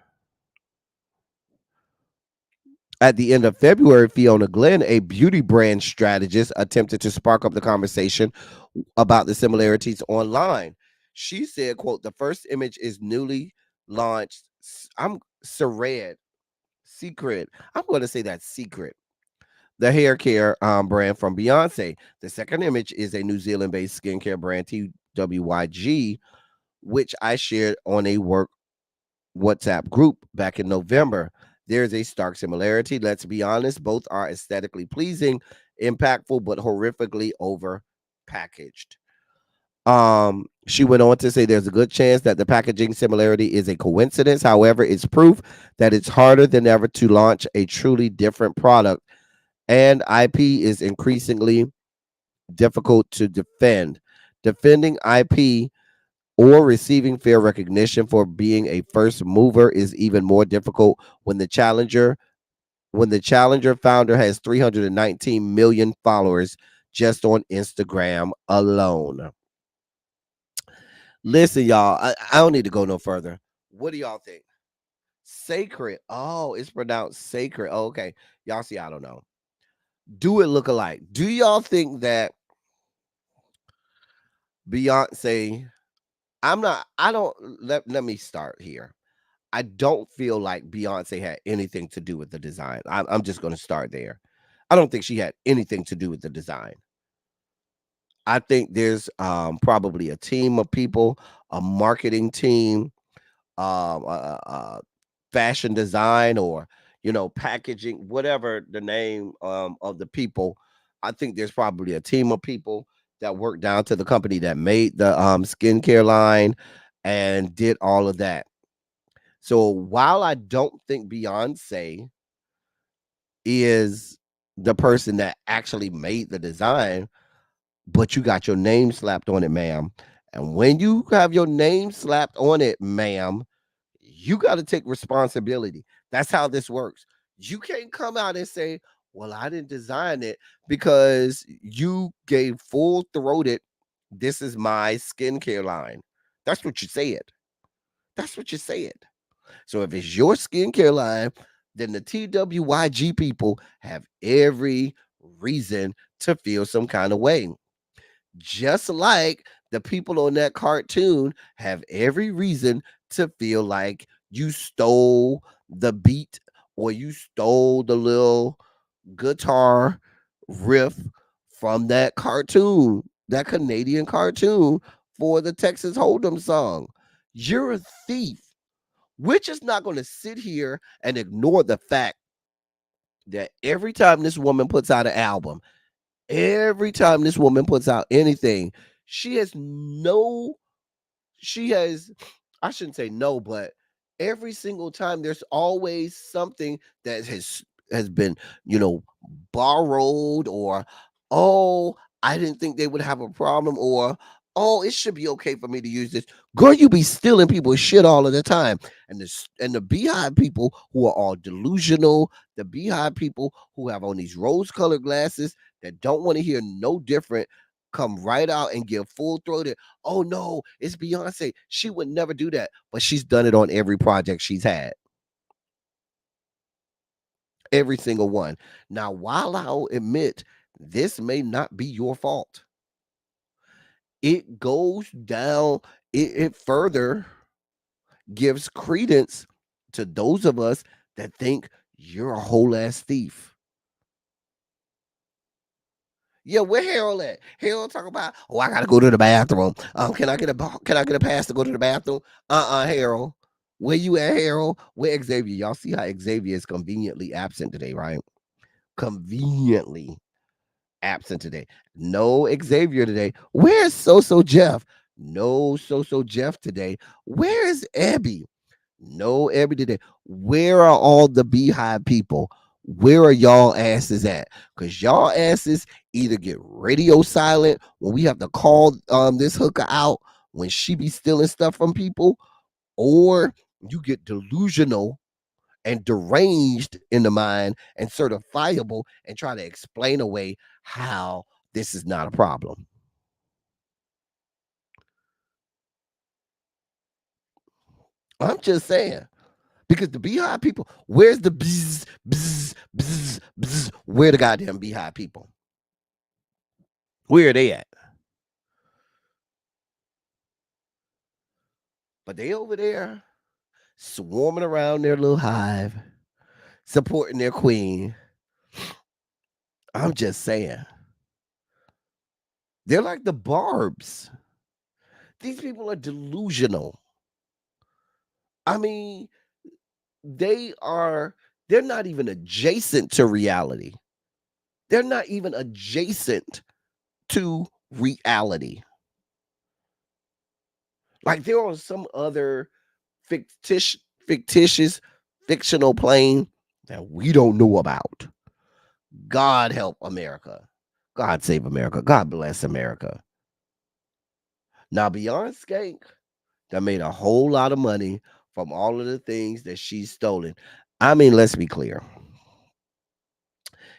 At the end of February, Fiona Glenn, a beauty brand strategist, attempted to spark up the conversation about the similarities online. She said, quote, the first image is newly launched. I'm Sered, Secret. I'm going to say that's Secret. The hair care brand from Beyonce. The second image is a New Zealand-based skincare brand, TWYG, which I shared on a work WhatsApp group back in November. There's a stark similarity. Let's be honest, both are aesthetically pleasing, impactful, but horrifically over packaged. She went on to say there's a good chance that the packaging similarity is a coincidence. However, it's proof that it's harder than ever to launch a truly different product, and IP is increasingly difficult to defend. Defending IP or receiving fair recognition for being a first mover is even more difficult when the challenger founder has 319 million followers just on Instagram alone. Listen, y'all, I don't need to go no further. What do y'all think? Sacred. Oh, it's pronounced sacred. Oh, okay. Y'all see, I don't know. Do it look alike? Do y'all think that Beyonce, I don't, let me start here. I don't feel like Beyonce had anything to do with the design. I'm just going to start there. I don't think she had anything to do with the design. I think there's probably a team of people, a marketing team, fashion design, or packaging, whatever the name of the people. I think there's probably a team of people that worked down to the company that made the skincare line and did all of that. So while I don't think Beyonce is the person that actually made the design, but you got your name slapped on it, ma'am. And when you have your name slapped on it, ma'am, you got to take responsibility. That's how this works. You can't come out and say, well, I didn't design it, because you gave full throated, this is my skincare line. That's what you said. That's what you said. So if it's your skincare line, then the TWYG people have every reason to feel some kind of way. Just like the people on that cartoon have every reason to feel like you stole the beat, or you stole the little guitar riff from that cartoon, that Canadian cartoon, for the Texas Hold'em song. You're a thief. We're just not going to sit here and ignore the fact that every time this woman puts out an album, every time this woman puts out anything, she has no, she has, I shouldn't say no, but every single time there's always something that has been, borrowed, or, oh, I didn't think they would have a problem, or, oh, it should be okay for me to use this. Girl, you be stealing people's shit all of the time. And the Beehive people who are all delusional, the Beehive people who have on these rose-colored glasses that don't want to hear no different, come right out and give full throated, oh no, it's Beyonce. She would never do that. But she's done it on every project she's had. Every single one. Now, while I'll admit this may not be your fault, it goes down, it further gives credence to those of us that think you're a whole ass thief. Yeah, where Harold at? Harold talk about, oh, I gotta go to the bathroom. Can I get a pass to go to the bathroom? Harold. Where you at, Harold? Where Xavier? Y'all see how Xavier is conveniently absent today, right? Conveniently absent today. No Xavier today. Where's So Jeff? No So Jeff today. Where is Abby? No every day. Where are all the Beehive people? Where are y'all asses at? Because y'all asses either get radio silent when we have to call this hooker out when she be stealing stuff from people, or you get delusional and deranged in the mind and certifiable and try to explain away how this is not a problem. I'm just saying. Because the Beehive people, where's the bzz, bzz, bzz, bzz? Where the goddamn Beehive people? Where are they at? But they over there swarming around their little hive, supporting their queen. I'm just saying. They're like the Barbs. These people are delusional. I mean, they're not even adjacent to reality. They're not even adjacent to reality. Like they're on some other fictitious, fictional plane that we don't know about. God help America. God save America. God bless America. Now, Beyonce that made a whole lot of money from all of the things that she's stolen. I mean, let's be clear.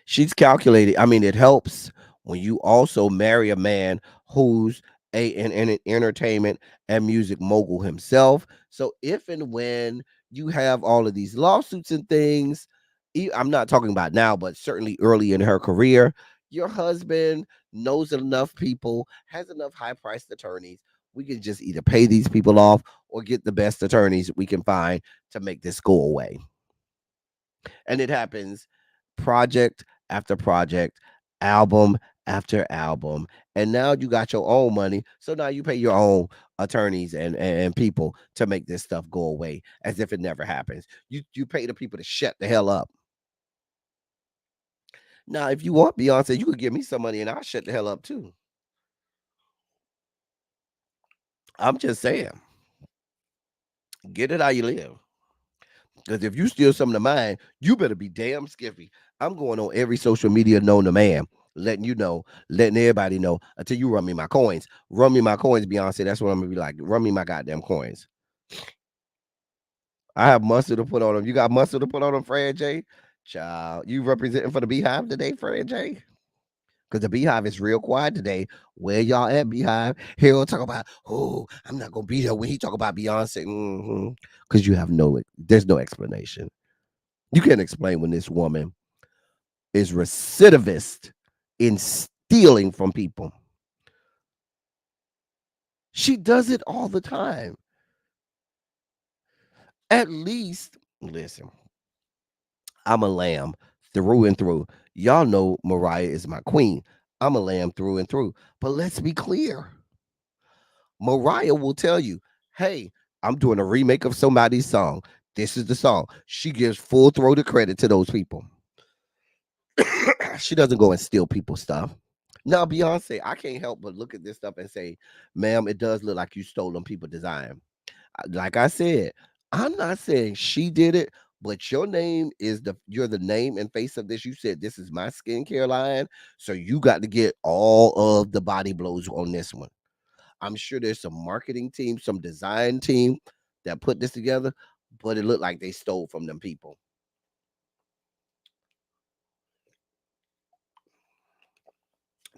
She's calculated. I mean, it helps when you also marry a man who's an entertainment and music mogul himself. So if and when you have all of these lawsuits and things, I'm not talking about now, but certainly early in her career, your husband knows enough people, has enough high priced attorneys. We can just either pay these people off or get the best attorneys we can find to make this go away. And it happens project after project, album after album. And now you got your own money. So now you pay your own attorneys and people to make this stuff go away as if it never happens. You pay the people to shut the hell up. Now, if you want Beyonce, you could give me some money and I'll shut the hell up too. I'm just saying, get it how you live. Because if you steal some of mine, you better be damn skiffy. I'm going on every social media known to man, letting you know, letting everybody know until you run me my coins. Run me my coins, Beyonce. That's what I'm gonna be like. Run me my goddamn coins. I have mustard to put on them. You got mustard to put on them, Fred J? Child, you representing for the Beehive today, Fred J? Because the Beehive is real quiet today. Where y'all at, Beehive? He'll talk about, oh, I'm not gonna be there when he talk about Beyonce. Because you have there's no explanation. You can't explain when this woman is recidivist in stealing from people. She does it all the time. At least, listen, I'm a lamb through and through. Y'all know Mariah is my queen. I'm a lamb through and through. But let's be clear. Mariah will tell you, hey, I'm doing a remake of somebody's song. This is the song. She gives full throated credit to those people. She doesn't go and steal people's stuff. Now, Beyonce, I can't help but look at this stuff and say, ma'am, it does look like you stole them people design. Like I said, I'm not saying she did it, but you're the name and face of this. You said this is my skincare line, so you got to get all of the body blows on this one. I'm sure there's some marketing team, some design team that put this together, but it looked like they stole from them people.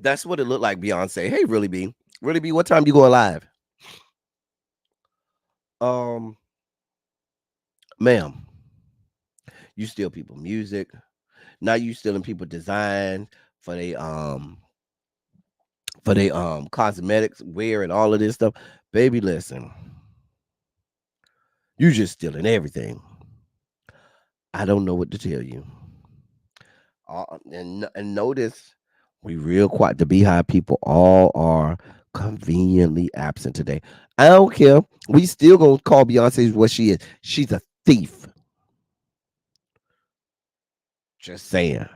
That's what it looked like, Beyonce. Hey, Really B. Really B, what time you going live? Um, ma'am, you steal people music. Now you stealing people design for they cosmetics, wear and all of this stuff. Baby, listen. You just stealing everything. I don't know what to tell you. And notice we real quiet. The Beehive people all are conveniently absent today. I don't care. We still gonna call Beyonce what she is. She's a thief. Just saying.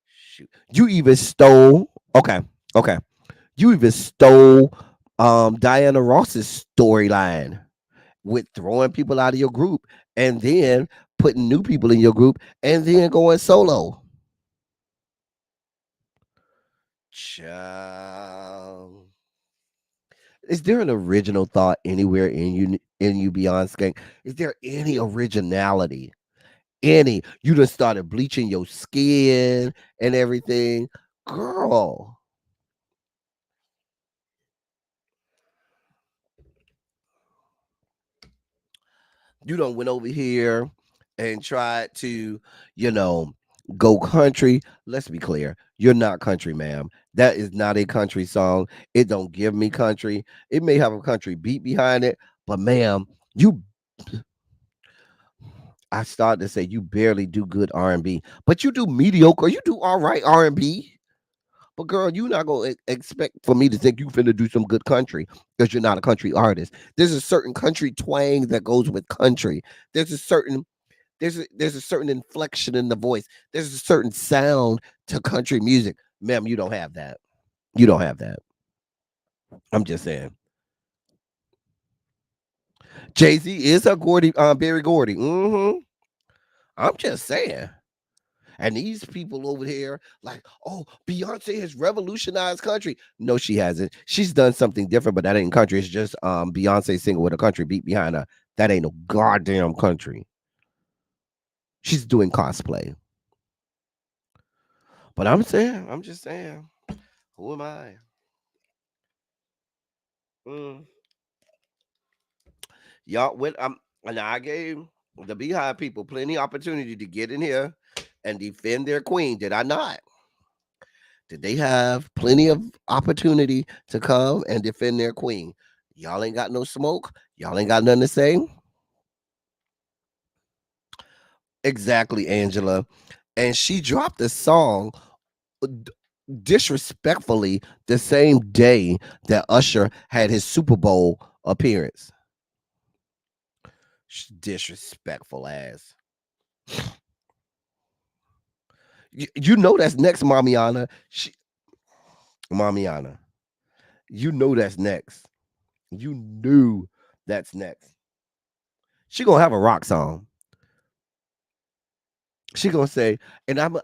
Shoot. You even stole. Okay. You even stole Diana Ross's storyline with throwing people out of your group and then putting new people in your group and then going solo. Child. Is there an original thought anywhere in you Beyonce? Is there any originality? Any? You just started bleaching your skin and everything. Girl. You done went over here and tried to, you know, go country. Let's be clear. You're not country, ma'am. That is not a country song. It don't give me country. It may have a country beat behind it, but ma'am, you I started to say you barely do good R&B, but you do mediocre. You do all right R&B. But girl, you not gonna expect for me to think you finna do some good country because you're not a country artist. There's a certain country twang that goes with country. There's a certain there's a certain inflection in the voice. There's a certain sound to country music. Ma'am, you don't have that. You don't have that. I'm just saying. Jay-Z is a Gordy, Berry Gordy. I'm just saying. And these people over here, like, oh, Beyonce has revolutionized country. No, she hasn't. She's done something different, but that ain't country. It's just Beyonce single with a country beat behind her. That ain't no goddamn country. She's doing cosplay. But I'm just saying, who am I? Y'all, and I gave the Beehive people plenty opportunity to get in here and defend their queen. Did I not? Did they have plenty of opportunity to come and defend their queen? Y'all ain't got no smoke. Y'all ain't got nothing to say. Exactly, Angela. And she dropped a song disrespectfully the same day that Usher had his Super Bowl appearance. Disrespectful ass. You know that's next, Mamiana. Mamiana. You know that's next. You knew that's next. She gonna have a rock song. She gonna say, and I'm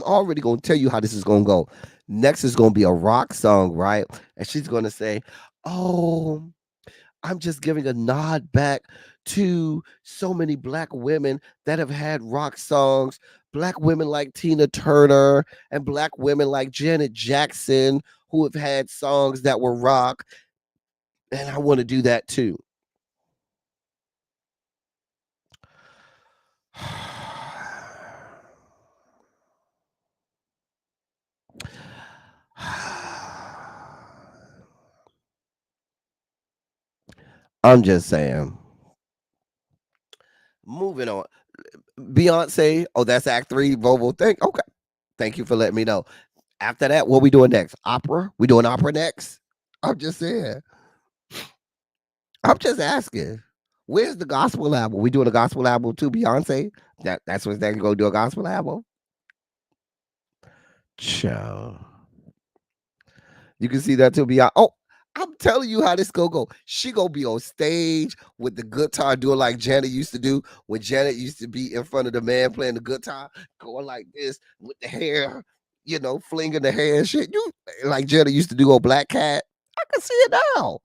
already gonna tell you how this is gonna go. Next is gonna be a rock song, right? And she's gonna say, "Oh, I'm just giving a nod back to so many black women that have had rock songs, black women like Tina Turner and black women like Janet Jackson who have had songs that were rock, and I want to do that too." I'm just saying. Moving on. Beyonce. Oh, that's Act 3. Volvo thing. Okay. Thank you for letting me know. After that, what we doing next? Opera? We doing opera next? I'm just saying. I'm just asking. Where's the gospel album? We doing a gospel album too, Beyonce? That's what they're gonna do, a gospel album. Ciao. You can see that too, Beyonce. Oh, I'm telling you how this go. She gonna be on stage with the guitar doing like Janet used to do when Janet used to be in front of the man playing the guitar, going like this with the hair, flinging the hair and shit. You like Janet used to do on Black Cat. I can see it now.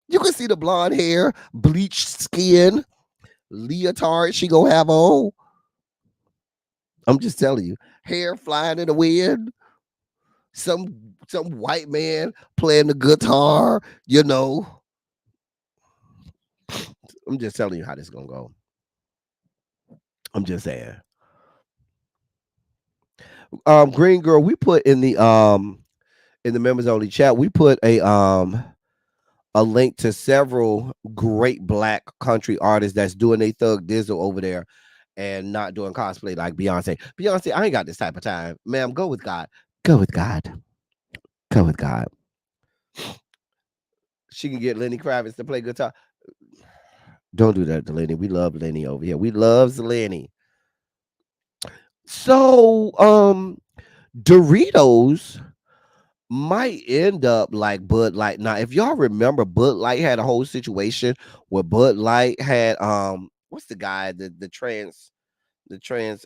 You can see the blonde hair, bleached skin, leotard she gonna have on. I'm just telling you, hair flying in the wind. Some white man playing the guitar, I'm just telling you how this gonna go. I'm just saying. Green Girl, we put in the members only chat, we put a link to several great black country artists that's doing a thug dizzle over there and not doing cosplay like Beyonce. Beyonce, I ain't got this type of time. Ma'am, go with God. Go with God. Go with God. She can get Lenny Kravitz to play guitar. Don't do that to Lenny. We love Lenny over here. We loves Lenny. So, Doritos might end up like Bud Light. Now, if y'all remember, Bud Light had a whole situation where Bud Light had what's the guy, the trans the trans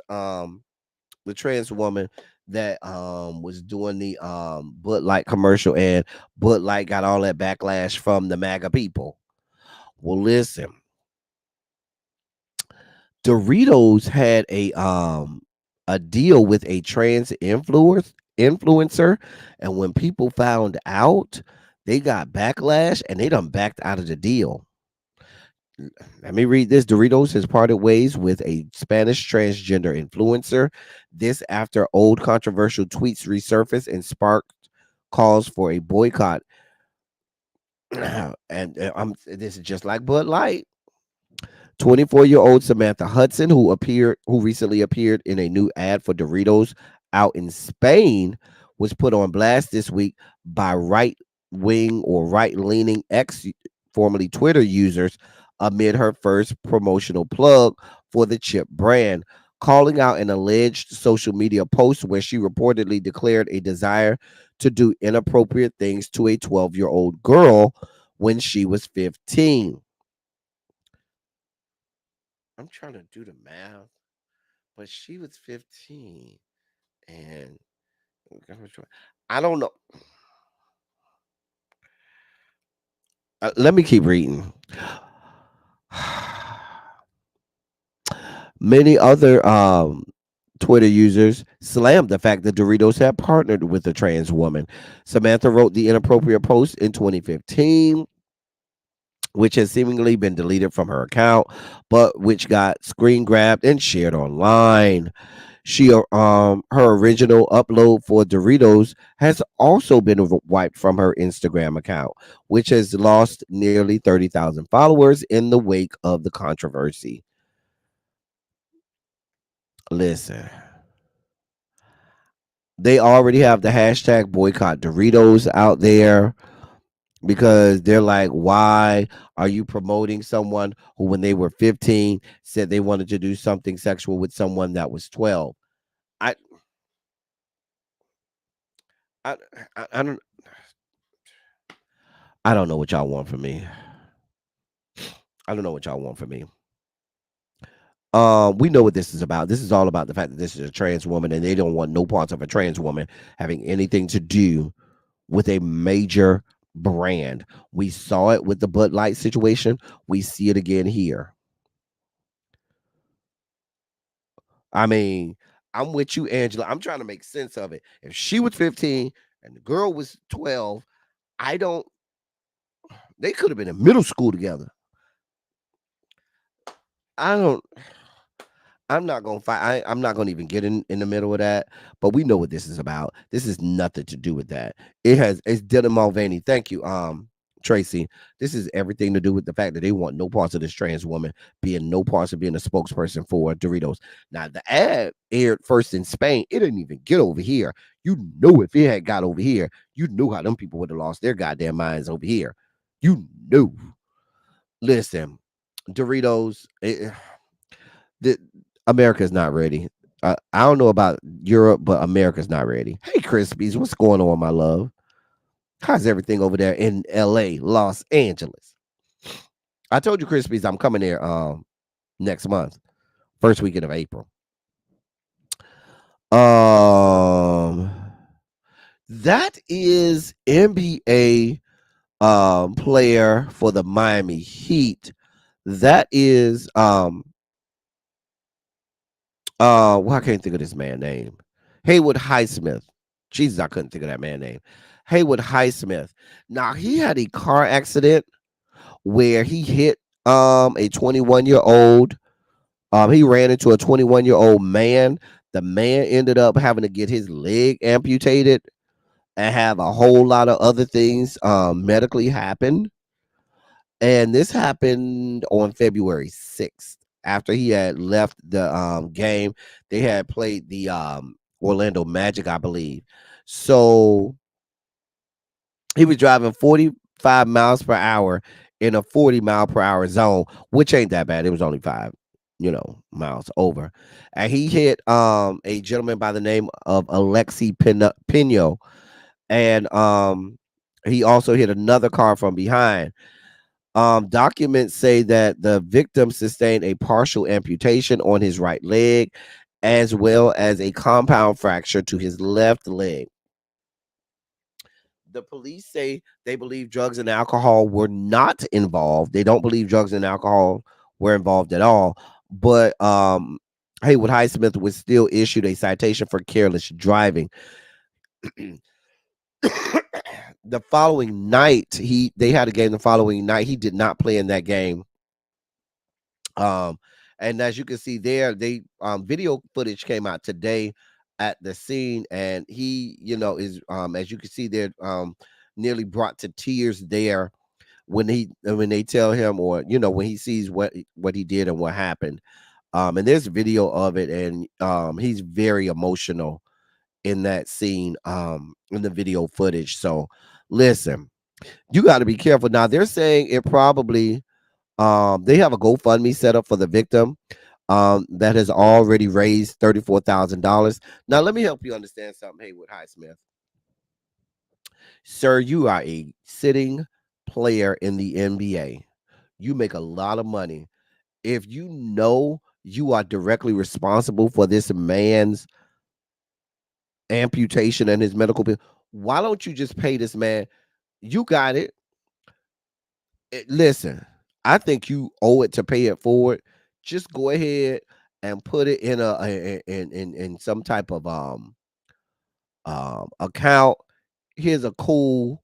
woman that was doing the Bud Light commercial, and Bud Light got all that backlash from the MAGA people. Well, listen, Doritos had a deal with a trans influencer, and when people found out, they got backlash and they done backed out of the deal. Let me read this. Doritos has parted ways with a Spanish transgender influencer. This after old controversial tweets resurfaced and sparked calls for a boycott. And this is just like Bud Light. 24-year-old Samantha Hudson, who recently appeared in a new ad for Doritos out in Spain, was put on blast this week by right-wing or right-leaning ex, formerly Twitter users, amid her first promotional plug for the chip brand, calling out an alleged social media post where she reportedly declared a desire to do inappropriate things to a 12-year-old girl when she was 15. I'm trying to do the math, but she was 15, and I don't know. Let me keep reading. Many other Twitter users slammed the fact that Doritos had partnered with a trans woman. Samantha wrote the inappropriate post in 2015, which has seemingly been deleted from her account, but which got screen grabbed and shared online. Her original upload for Doritos has also been wiped from her Instagram account, which has lost nearly 30,000 followers in the wake of the controversy. Listen, they already have the hashtag boycott Doritos out there, because they're like, why are you promoting someone who, when they were 15, said they wanted to do something sexual with someone that was 12? I, I, I don't, I don't know what y'all want from me. I don't know what y'all want from me. We know what this is about. This is all about the fact that this is a trans woman, and they don't want no parts of a trans woman having anything to do with a major brand. We saw it with the Bud Light situation. We see it again here. I mean, I'm with you, Angela. I'm trying to make sense of it. If she was 15 and the girl was 12, I don't, they could have been in middle school together. I don't, I'm not gonna fight. I'm not gonna even get in the middle of that. But we know what this is about. This is nothing to do with that. It's Dylan Mulvaney. Thank you, Tracy. This is everything to do with the fact that they want no parts of this trans woman being no parts of being a spokesperson for Doritos. Now the ad aired first in Spain. It didn't even get over here. You know, if it had got over here, you knew how them people would have lost their goddamn minds over here. You knew. Listen, Doritos. The America's not ready. I don't know about Europe, but America's not ready. Hey, Crispies, what's going on, my love? How's everything over there in LA, Los Angeles? I told you, Crispies, I'm coming there next month, first weekend of April. That is NBA player for the Miami Heat. That is well, I can't think of this man's name. Haywood Highsmith. Jesus, I couldn't think of that man's name. Haywood Highsmith. Now, he had a car accident where he hit a 21-year-old. He ran into a 21-year-old man. The man ended up having to get his leg amputated and have a whole lot of other things medically happen. And this happened on February 6th. After he had left the game, they had played the Orlando Magic, I believe. So he was driving 45 miles per hour in a 40-mile-per-hour zone, which ain't that bad. It was only 5, miles over. And he hit a gentleman by the name of Alexi Pino. and he also hit another car from behind. Documents say that the victim sustained a partial amputation on his right leg, as well as a compound fracture to his left leg. The police say they believe drugs and alcohol were not involved. They don't believe drugs and alcohol were involved at all. But Haywood Highsmith was still issued a citation for careless driving. The following night, they had a game the following night. He did not play in that game. And as you can see there, they video footage came out today at the scene, and he, is as you can see there, nearly brought to tears there when they tell him, or when he sees what he did and what happened. And there's video of it, and he's very emotional in that scene, in the video footage. So listen, you got to be careful. Now they're saying it probably, they have a GoFundMe set up for the victim, that has already raised $34,000. Now let me help you understand something, Haywood Highsmith. Sir, you are a sitting player in the NBA. You make a lot of money. If you know you are directly responsible for this man's amputation and his medical bill, why don't you just pay this man? You got it. Listen, I think you owe it to pay it forward. Just go ahead and put it in in some type of account. Here's a cool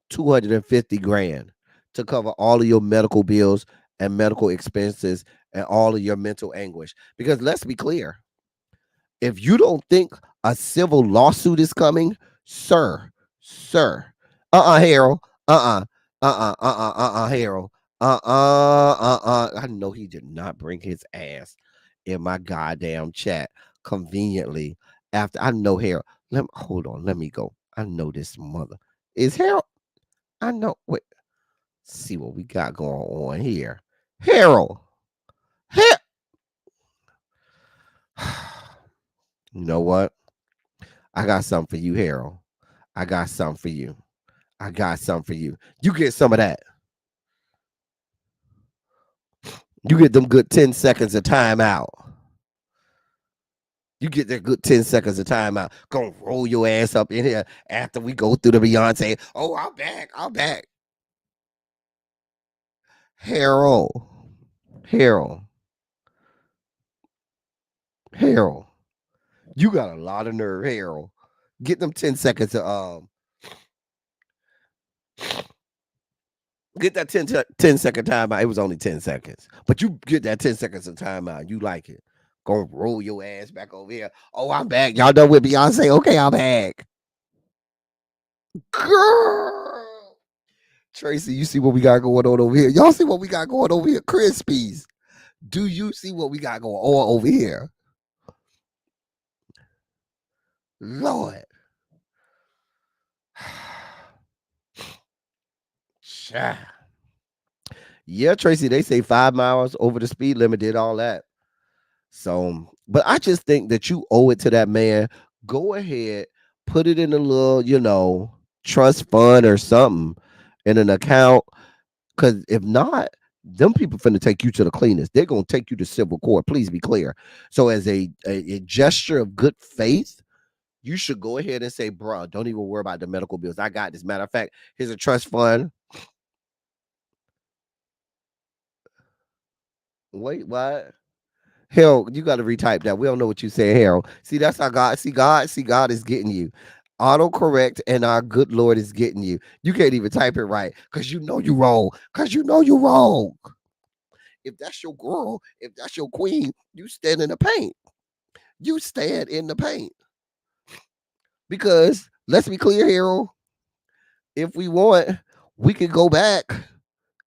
250 grand to cover all of your medical bills and medical expenses and all of your mental anguish. Because let's be clear, if you don't think a civil lawsuit is coming, sir, Harold, Harold, I know he did not bring his ass in my goddamn chat conveniently after. I know Harold. Hold on, let me go. I know this mother is Harold. I know. Wait, see what we got going on here. Harold. You know what? I got something for you, Harold. I got something for you. You get some of that. You get them good 10 seconds of time out. You get that good 10 seconds of time out. Gonna roll your ass up in here after we go through the Beyonce. Oh, I'm back. Harold. You got a lot of nerve, Harold. Get them 10 seconds of get that 10 second time out. It was only 10 seconds. But you get that 10 seconds of time out. You like it. Gonna roll your ass back over here. Oh, I'm back. Y'all done with Beyonce? Okay, I'm back. Girl. Tracy, you see what we got going on over here? Y'all see what we got going over here? Crispies. Do you see what we got going on over here? Lord. Yeah, Tracy, they say 5 miles over the speed limit, did all that. So, but I just think that you owe it to that man. Go ahead, put it in a little, trust fund or something in an account. Because if not, them people finna take you to the cleanest. They're gonna take you to civil court. Please be clear. So, as a gesture of good faith, you should go ahead and say, bro, don't even worry about the medical bills. I got this. Matter of fact, here's a trust fund. Wait, what? Hell, you got to retype that. We don't know what you say, Harold. See, that's how God. See, God is getting you. Autocorrect, and our good Lord is getting you. You can't even type it right because you know you wrong. If that's your girl, if that's your queen, you stand in the paint. Because let's be clear, Harold. If we want, we could go back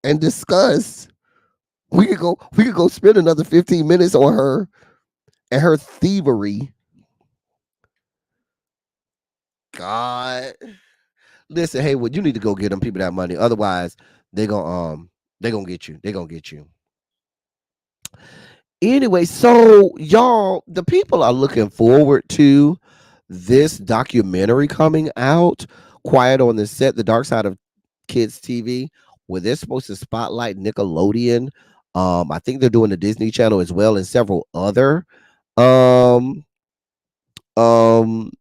and discuss. We could go spend another 15 minutes on her and her thievery. God. Listen, Haywood, you need to go get them people that money. Otherwise, they're gonna get you. They're gonna get you. Anyway, so y'all, the people are looking forward to this documentary coming out. Quiet on the Set, The Dark Side of Kids TV, where they're supposed to spotlight Nickelodeon. I think they're doing the Disney Channel as well as several other um um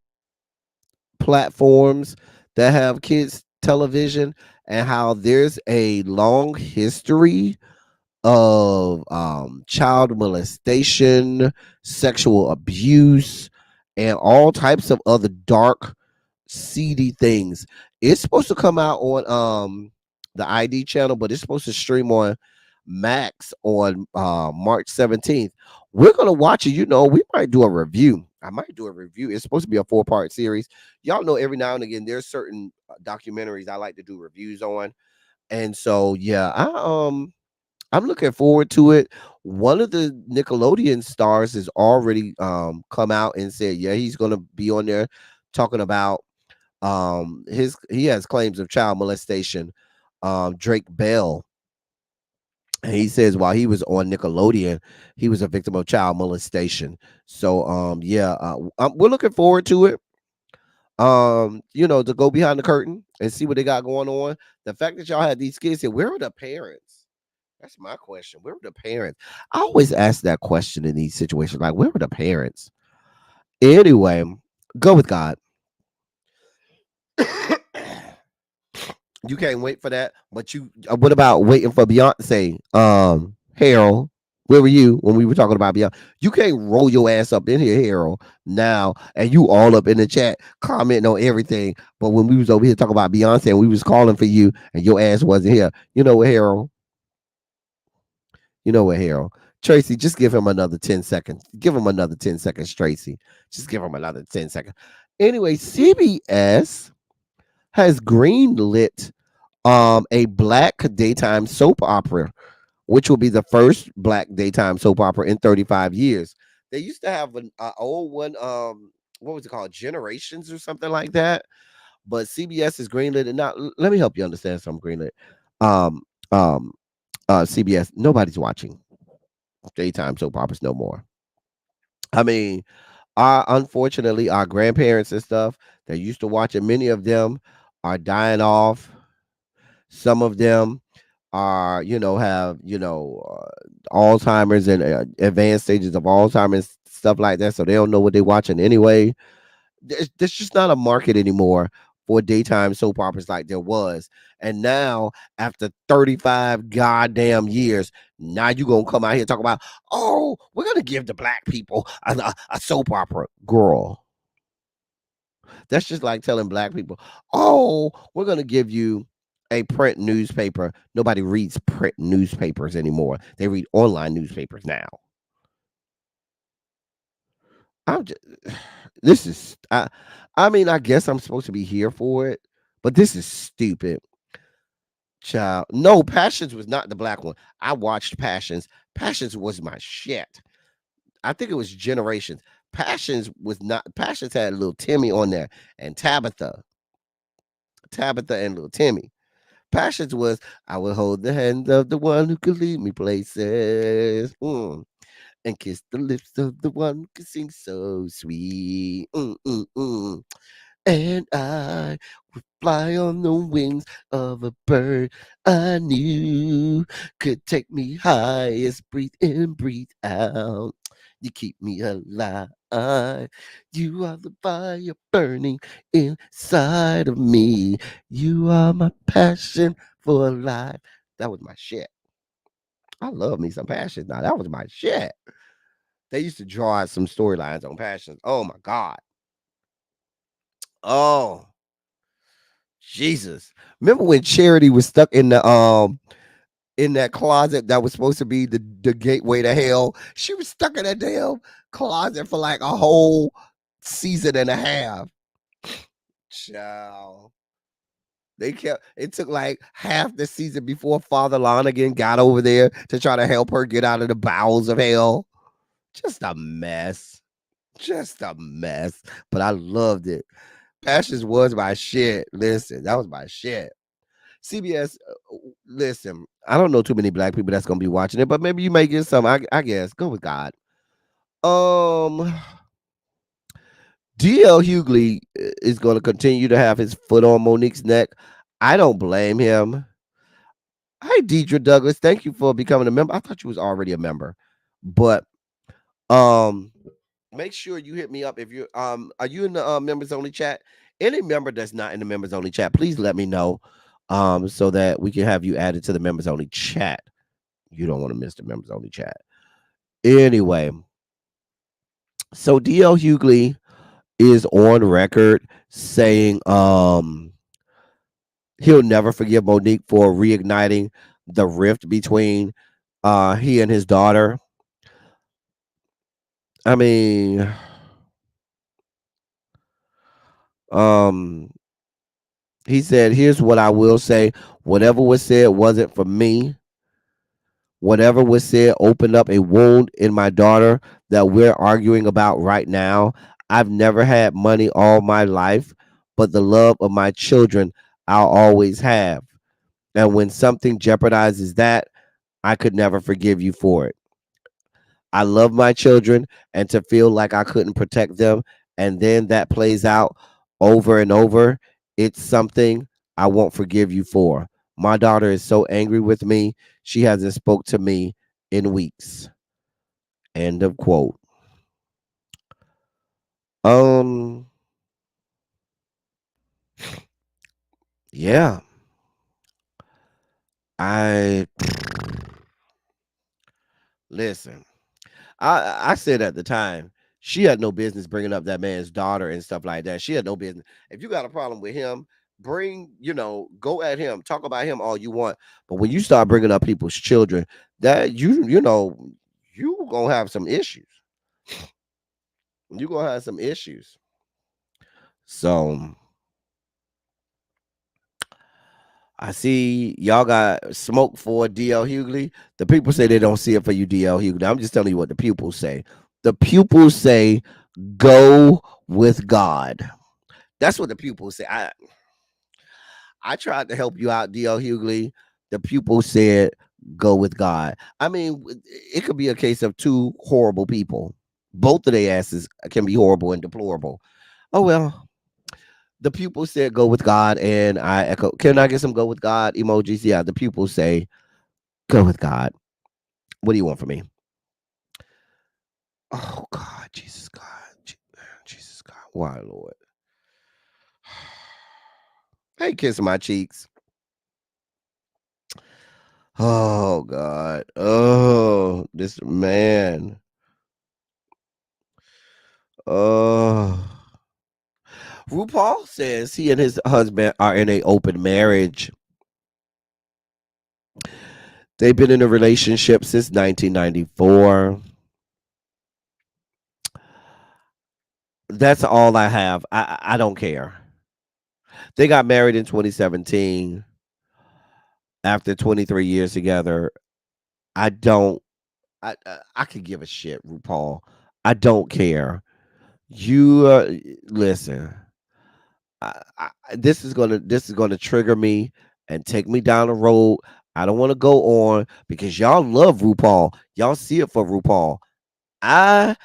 platforms that have kids television, and how there's a long history of child molestation, sexual abuse, and all types of other dark, seedy things. It's supposed to come out on the ID channel, but it's supposed to stream on Max on March 17th. We're gonna watch it. We might do a review. I might do a review. It's supposed to be a 4-part series. Y'all know every now and again there's certain documentaries I like to do reviews on. And so yeah, I'm looking forward to it. One of the Nickelodeon stars has already come out and said, yeah, he's gonna be on there talking about he has claims of child molestation. Drake Bell. And he says while he was on Nickelodeon, he was a victim of child molestation. So we're looking forward to it. To go behind the curtain and see what they got going on. The fact that y'all had these kids here, where are the parents? That's my question. Where were the parents? I always ask that question in these situations. Like, where were the parents? Anyway, go with God. You can't wait for that. But what about waiting for Beyonce? Harold, where were you when we were talking about Beyonce? You can't roll your ass up in here, Harold, now, and you all up in the chat commenting on everything. But when we was over here talking about Beyonce and we was calling for you and your ass wasn't here, you know what, Harold? You know what, Harold? Tracy, just give him another 10 seconds. Give him another 10 seconds, Tracy. Just give him another 10 seconds. Anyway, CBS has greenlit a black daytime soap opera, which will be the first black daytime soap opera in 35 years. They used to have an old one, what was it called? Generations or something like that. But CBS is greenlit. And now let me help you understand some greenlit. Um, um, CBS, nobody's watching daytime soap operas no more. I mean, unfortunately, our grandparents and stuff that used to watch it, many of them are dying off. Some of them are, have, Alzheimer's and advanced stages of Alzheimer's, stuff like that. So they don't know what they're watching anyway. There's just not a market anymore for daytime soap operas like there was. And now, after 35 goddamn years, now you're going to come out here and talk about, oh, we're going to give the black people a soap opera. Girl. That's just like telling black people, oh, we're going to give you a print newspaper. Nobody reads print newspapers anymore. They read online newspapers now. I'm just, this is, I mean, I guess I'm supposed to be here for it, but this is stupid. Child, no, Passions was not the black one. I watched Passions. Passions was my shit. I think it was Generations. Passions was not. Passions had little Timmy on there and Tabitha and little Timmy. Passions was, I will hold the hand of the one who could lead me places. And kiss the lips of the one who can sing so sweet. And I would fly on the wings of a bird I knew could take me highest, breathe in, breathe out. You keep me alive. You are the fire burning inside of me. You are my passion for life. That was my shit. I love me some Passion. Now that was my shit. They used to draw out some storylines on Passions. Oh my God. Oh Jesus. Remember when Charity was stuck in that closet that was supposed to be the gateway to hell? She was stuck in that damn closet for like a whole season and a half. Child. It took like half the season before Father Lonigan got over there to try to help her get out of the bowels of hell. Just a mess. Just a mess. But I loved it. Passions was my shit. Listen, that was my shit. CBS, listen, I don't know too many black people that's gonna be watching it, but maybe you may get some. I guess. Go with God. DL Hughley is going to continue to have his foot on Monique's neck. I don't blame him. Hi, Deidre Douglas. Thank you for becoming a member. I thought you was already a member, but um, make sure you hit me up if you're are you in the members only chat? Any member that's not in the members only chat, please let me know, so that we can have you added to the members only chat. You don't want to miss the members only chat. Anyway, so DL Hughley is on record saying he'll never forgive Monique for reigniting the rift between he and his daughter. I mean, um he said, here's what I will say. Whatever was said wasn't for me. Whatever was said opened up a wound in my daughter that we're arguing about right now. I've never had money all my life, but the love of my children I'll always have. And when something jeopardizes that, I could never forgive you for it. I love my children, and to feel like I couldn't protect them, and then that plays out over and over, it's something I won't forgive you for. My daughter is so angry with me, she hasn't spoke to me in weeks. End of quote. Um, yeah, I listen. I said at the time, she had no business bringing up that man's daughter and stuff like that. She had no business. If you got a problem with him, go at him, talk about him all you want. But when you start bringing up people's children, that you gonna have some issues. You gonna have some issues. So I see y'all got smoke for DL Hughley. The people say they don't see it for you, DL Hughley. I'm just telling you what the pupils say. The pupils say, go with God. That's what the pupils say. I tried to help you out, DL Hughley. The pupils said, go with God. I mean, it could be a case of two horrible people. Both of their asses can be horrible and deplorable. Oh, well. The pupils said go with God, and I echo. Can I get some go with God emojis? Yeah, the pupils say go with God. What do you want from me? Oh God, Jesus God, Jesus God. Why, Lord? Hey, kiss my cheeks. Oh God. Oh, this man. Oh. RuPaul says he and his husband are in a open marriage. They've been in a relationship since 1994. That's all I have. I don't care. They got married in 2017 after 23 years together. I don't. I could give a shit, RuPaul. I don't care. You listen. This is gonna trigger me and take me down the road. I don't want to go on because y'all love RuPaul. Y'all see it for RuPaul. I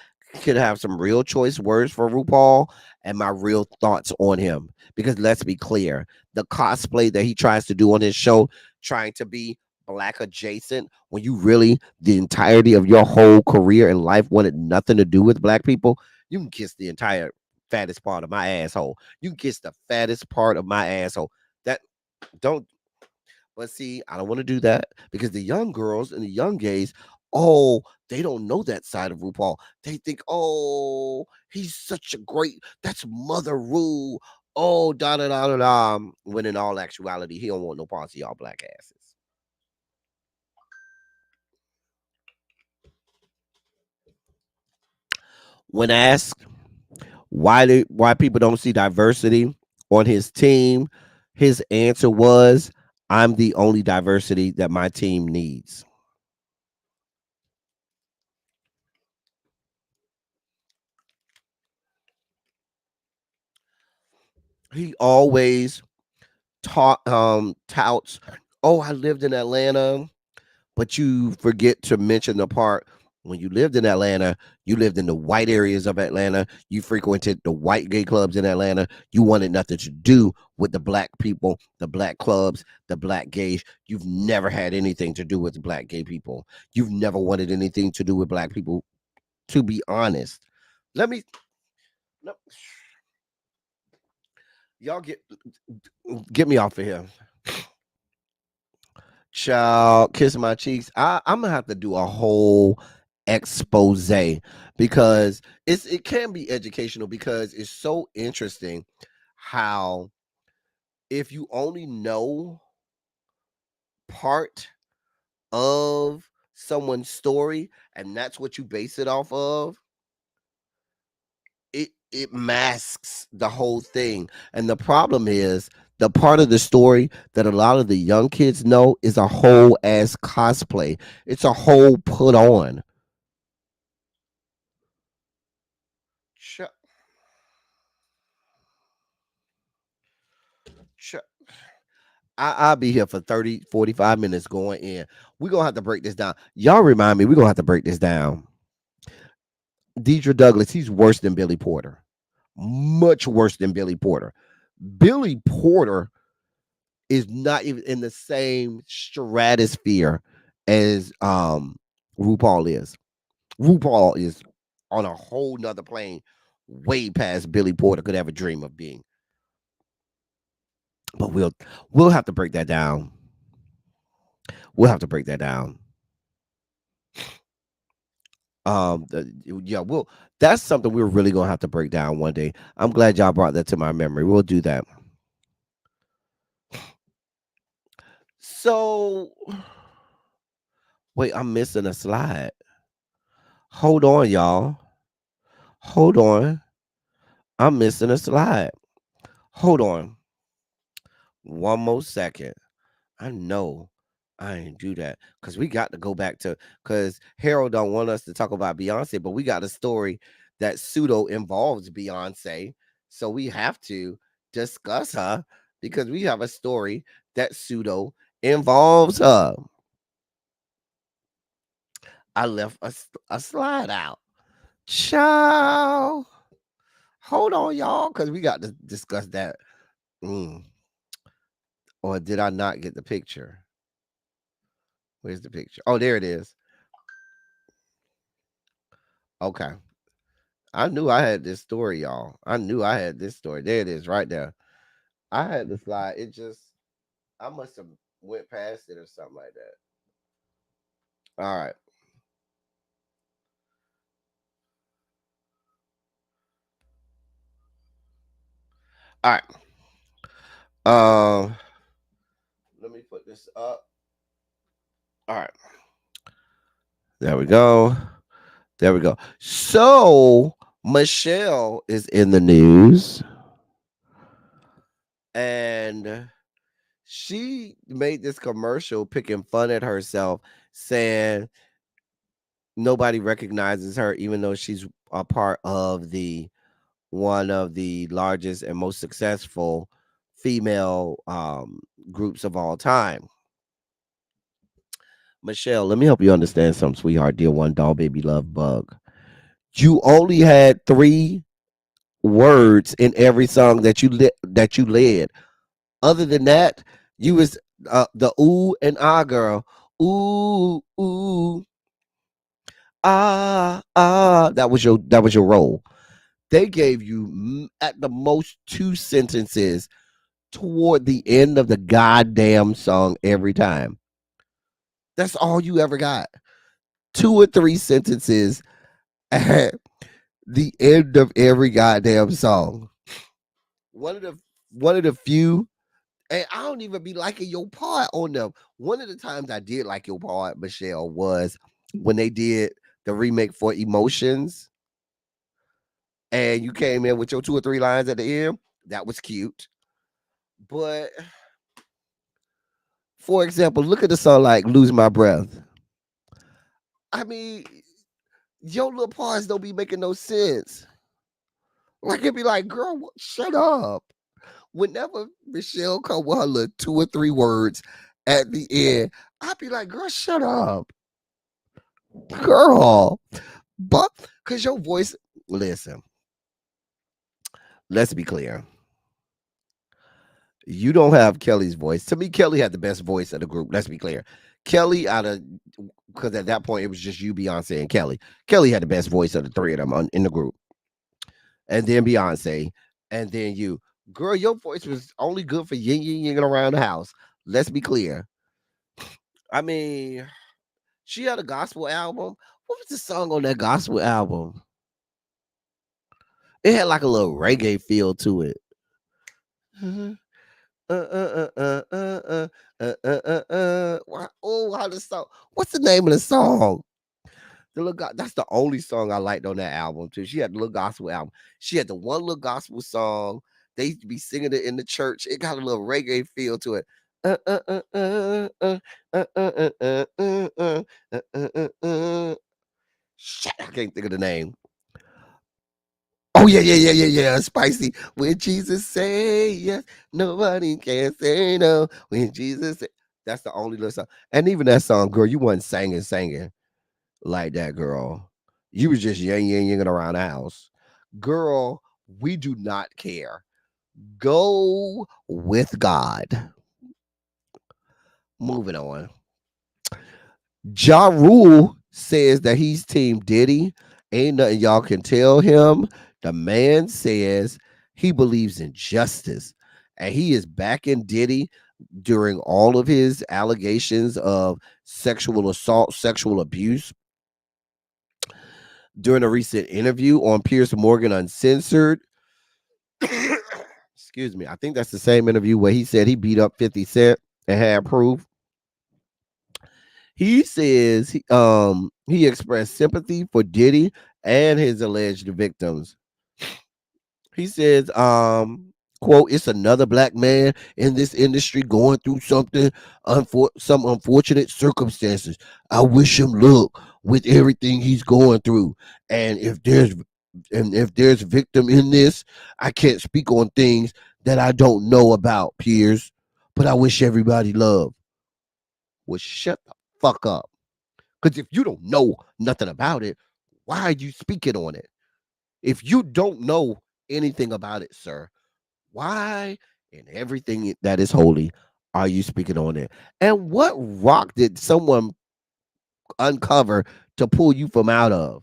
could have some real choice words for RuPaul and my real thoughts on him. Because let's be clear, the cosplay that he tries to do on his show, trying to be black adjacent, when you really, the entirety of your whole career and life wanted nothing to do with black people, you can kiss the entire fattest part of my asshole. You can kiss the fattest part of my asshole. That don't but see, I don't want to do that because the young girls and the young gays, oh, they don't know that side of RuPaul. They think, oh, he's such a great, that's Mother Ru. Oh, da da da da da. When in all actuality, he don't want no parts of y'all black asses. When asked why people don't see diversity on his team, his answer was, I'm the only diversity that my team needs. He always touts, oh, I lived in Atlanta, but you forget to mention the part When you lived in Atlanta, you lived in the white areas of Atlanta. You frequented the white gay clubs in Atlanta. You wanted nothing to do with the black people, the black clubs, the black gays. You've never had anything to do with black gay people. You've never wanted anything to do with black people, to be honest. Let me, no, y'all get me off of here. Child, kiss my cheeks. I'm gonna have to do a whole expose because it can be educational, because it's so interesting how if you only know part of someone's story and that's what you base it off of, it masks the whole thing. And the problem is the part of the story that a lot of the young kids know is a whole ass cosplay. It's a whole put on. I'll be here for 30, 45 minutes going in. We're going to have to break this down. Y'all remind me, we're going to have to break this down. Deidre Douglas, he's worse than Billy Porter. Much worse than Billy Porter. Billy Porter is not even in the same stratosphere as RuPaul is. RuPaul is on a whole nother plane, way past Billy Porter could ever dream of being. But we'll have to break that down. We'll have to break that down. That's something we're really gonna have to break down one day. I'm glad y'all brought that to my memory. We'll do that. So wait, I'm missing a slide. Hold on, y'all. Hold on. I'm missing a slide. Hold on. One more second. I know I ain't do that because we got to go back to, because Harold don't want us to talk about Beyonce, but we got a story that pseudo involves Beyonce. So we have to discuss her because we have a story that pseudo involves her. I left a slide out. Ciao. Hold on, y'all, because we got to discuss that. Or did I not get the picture? Where's the picture? Oh, there it is. Okay. I knew I had this story, y'all. I knew I had this story. There it is, right there. I had the slide. I must have went past it or something like that. All right. All right. Let me put this up. All right. There we go. There we go. So Michelle is in the news. And she made this commercial picking fun at herself, saying nobody recognizes her, even though she's a part of one of the largest and most successful female groups of all time. Michelle, let me help you understand something, sweetheart, dear one, doll, baby, love, bug. You only had 3 words in every song that you led. Other than that, you was the ooh and ah girl. Ooh, ooh, ah, ah. That was your role. They gave you at the most 2 sentences toward the end of the goddamn song every time. That's all you ever got. 2 or 3 sentences at the end of every goddamn song. One of the few, and I don't even be liking your part on them. One of the times I did like your part, Michelle, was when they did the remake for Emotions, and you came in with your 2 or 3 lines at the end. That was cute. But for example, look at the song like Lose My Breath. I mean, your little parts don't be making no sense. Like, it'd be like, girl, shut up. Whenever Michelle come with her little 2 or 3 words at the end, I'd be like, girl, shut up. girl. But because your voice, listen, let's be clear. You don't have Kelly's voice. To me, Kelly had the best voice of the group. Let's be clear. Kelly, because at that point it was just you, Beyonce, and Kelly. Kelly had the best voice of the three of them in the group. And then Beyonce, and then you. Girl, your voice was only good for yin yin yin around the house. Let's be clear. I mean, she had a gospel album. What was the song on that gospel album? It had like a little reggae feel to it. Oh, how the song? What's the name of the song? That's the only song I liked on that album too. She had the little gospel album. She had the one little gospel song. They used to be singing it in the church. It got a little reggae feel to it. Shit, I can't think of the name. Oh yeah. Spicy. When Jesus say yes, nobody can say no. When Jesus say, that's the only little song. And even that song, girl, you wasn't singing like that, girl. You was just yinging around the house. Girl, we do not care. Go with God. Moving on. Ja Rule says that he's Team Diddy. Ain't nothing y'all can tell him. The man says he believes in justice. And he is backing Diddy during all of his allegations of sexual assault, sexual abuse. During a recent interview on Piers Morgan Uncensored, excuse me, I think that's the same interview where he said he beat up 50 Cent and had proof. He says he expressed sympathy for Diddy and his alleged victims. He says, quote, it's another black man in this industry going through some unfortunate circumstances. I wish him luck with everything he's going through. And if there's victim in this, I can't speak on things that I don't know about, Piers. But I wish everybody love. Well, shut the fuck up. Because if you don't know nothing about it, why are you speaking on it? If you don't know anything about it, sir, why in everything that is holy are you speaking on it? And what rock did someone uncover to pull you from out of?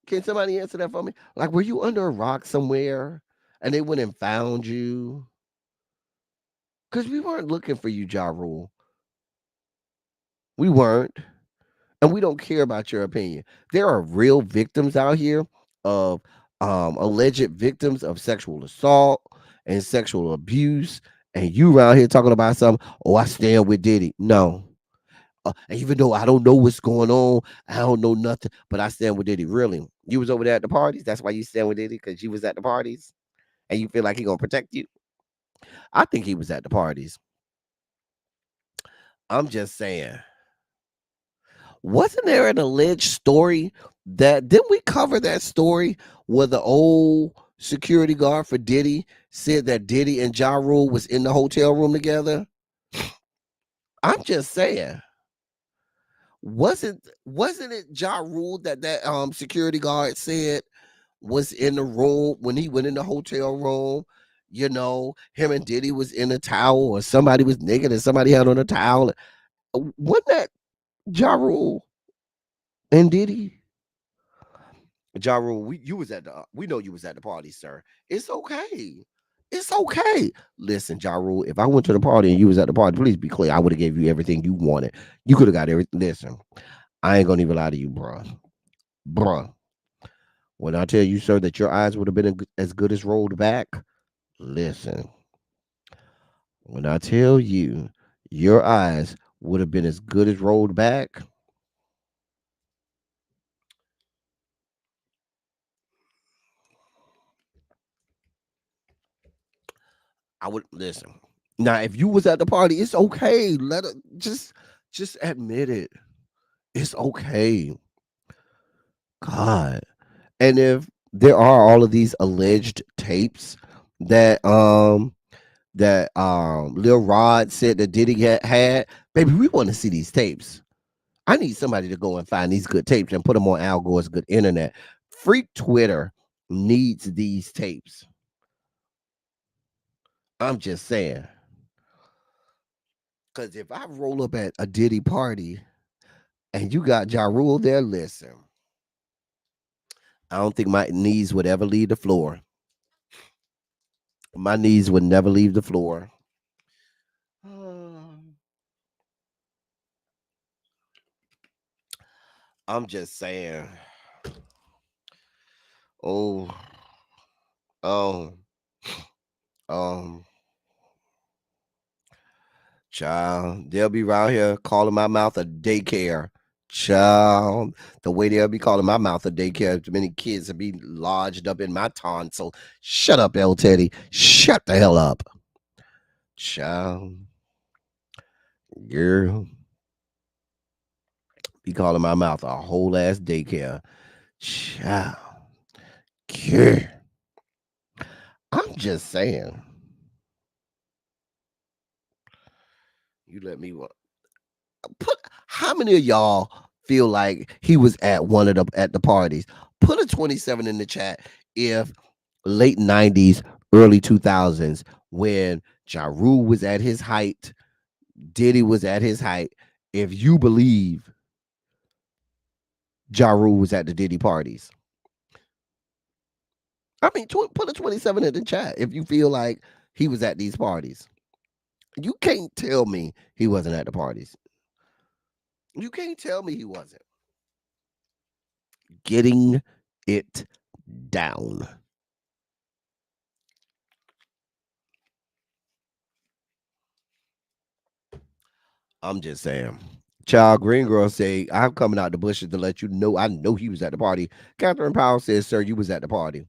Can somebody answer that for me? Like, were you under a rock somewhere and they went and found you? Because we weren't looking for you, Ja Rule. We weren't. And we don't care about your opinion. There are real victims out here of alleged victims of sexual assault and sexual abuse. And you around here talking about something, oh, I stand with Diddy. No. Even though I don't know what's going on, I don't know nothing, but I stand with Diddy. Really? You was over there at the parties? That's why you stand with Diddy? Because you was at the parties? And you feel like he gonna protect you? I think he was at the parties. I'm just saying. Wasn't there an alleged story that didn't we cover that story where the old security guard for Diddy said that Diddy and Ja Rule was in the hotel room together? I'm just saying. Wasn't it Ja Rule that security guard said was in the room when he went in the hotel room? You know, him and Diddy was in a towel, or somebody was naked and somebody had on a towel. Wasn't that Ja Rule and Diddy? Ja Rule, we know you was at the party, sir. It's okay. It's okay. Listen, Ja Rule, if I went to the party and you was at the party, please be clear. I would have gave you everything you wanted. You could have got everything. Listen, I ain't gonna even lie to you, bruh. When I tell you, sir, that your eyes would have been as good as rolled back, listen. When I tell you your eyes would have been as good as rolled back, I would listen. Now, if you was at the party, it's okay. Let it just admit it. It's okay. God. And if there are all of these alleged tapes that Lil Rod said that Diddy had, baby, we want to see these tapes. I need somebody to go and find these good tapes and put them on Al Gore's good internet. Freak Twitter needs these tapes. I'm just saying. Because if I roll up at a Diddy party and you got Ja Rule there, listen, I don't think my knees would ever leave the floor. My knees would never leave the floor. I'm just saying. Oh, oh, um, child, they'll be around here calling my mouth a daycare. Child, the way they'll be calling my mouth a daycare, too many kids will be lodged up in my tonsil. Shut up, L. Teddy. Shut the hell up. Child, girl, be calling my mouth a whole ass daycare. Child, girl. I'm just saying. You let me put how many of y'all feel like he was at one of the at the parties? Put a 27 in the chat if late 90s, early 2000s, when Ja Rule was at his height, Diddy was at his height. If you believe Ja Rule was at the Diddy parties. I mean, put a 27 in the chat if you feel like he was at these parties. You can't tell me he wasn't at the parties. You can't tell me he wasn't. Getting it down. I'm just saying. Child Green Girl say, I'm coming out the bushes to let you know I know he was at the party. Catherine Powell says, sir, you was at the party.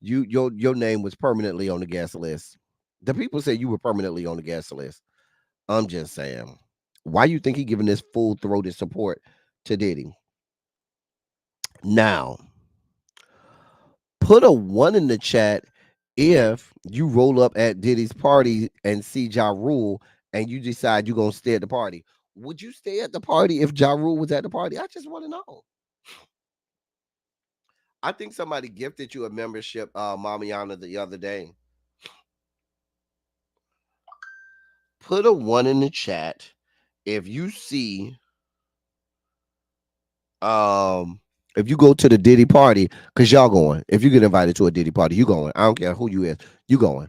Your name was permanently on the guest list. The people say you were permanently on the guest list. I'm just saying. Why you think he giving this full throated support to Diddy? Now, put a one in the chat if you roll up at Diddy's party and see Ja Rule and you decide you're gonna stay at the party. Would you stay at the party if Ja Rule was at the party? I just want to know. I think somebody gifted you a membership, Mamiana, the other day. Put a one in the chat if you see if you go to the Diddy party, because y'all going. If you get invited to a Diddy party, you going. I don't care who you is, you going.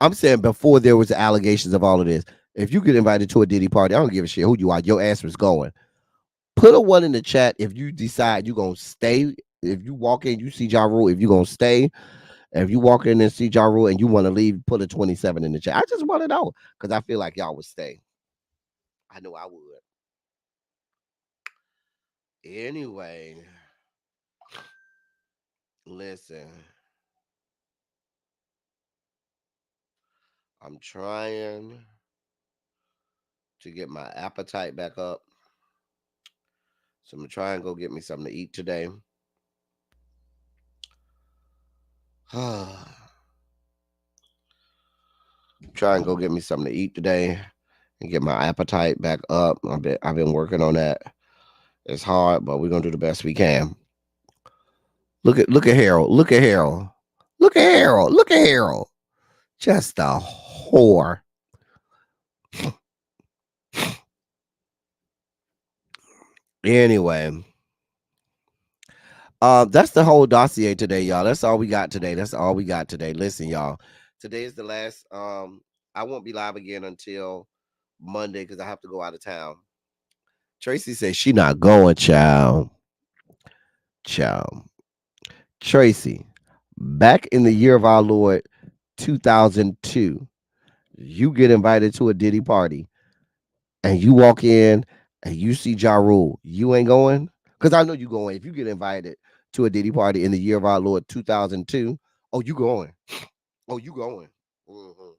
I'm saying before there was allegations of all of this. If you get invited to a Diddy party, I don't give a shit who you are. Your ass was going. Put a one in the chat if you decide you're gonna stay. If you walk in, you see Ja Rule, if you're gonna stay. If you walk in and see Ja Rule and you want to leave, put a 27 in the chat. I just want to know because I feel like y'all would stay. I know I would. Anyway, listen. I'm trying to get my appetite back up. So I'm gonna try and go get me something to eat today. Try and go get me something to eat today and get my appetite back up. I've been working on that. It's hard, but we're gonna do the best we can. Look at Harold. Look at Harold. Look at Harold. Look at Harold. Just a whore. Anyway, that's the whole dossier today, y'all. That's all we got today. That's all we got today. Listen, y'all. Today is the last. I won't be live again until Monday because I have to go out of town. Tracy says she not going, child. Child. Tracy, back in the year of our Lord 2002, you get invited to a Diddy party and you walk in and you see Ja Rule. You ain't going? Because I know you going. If you get invited to a Diddy party in the year of our Lord 2002, oh, you going. Oh, you going. Mhm.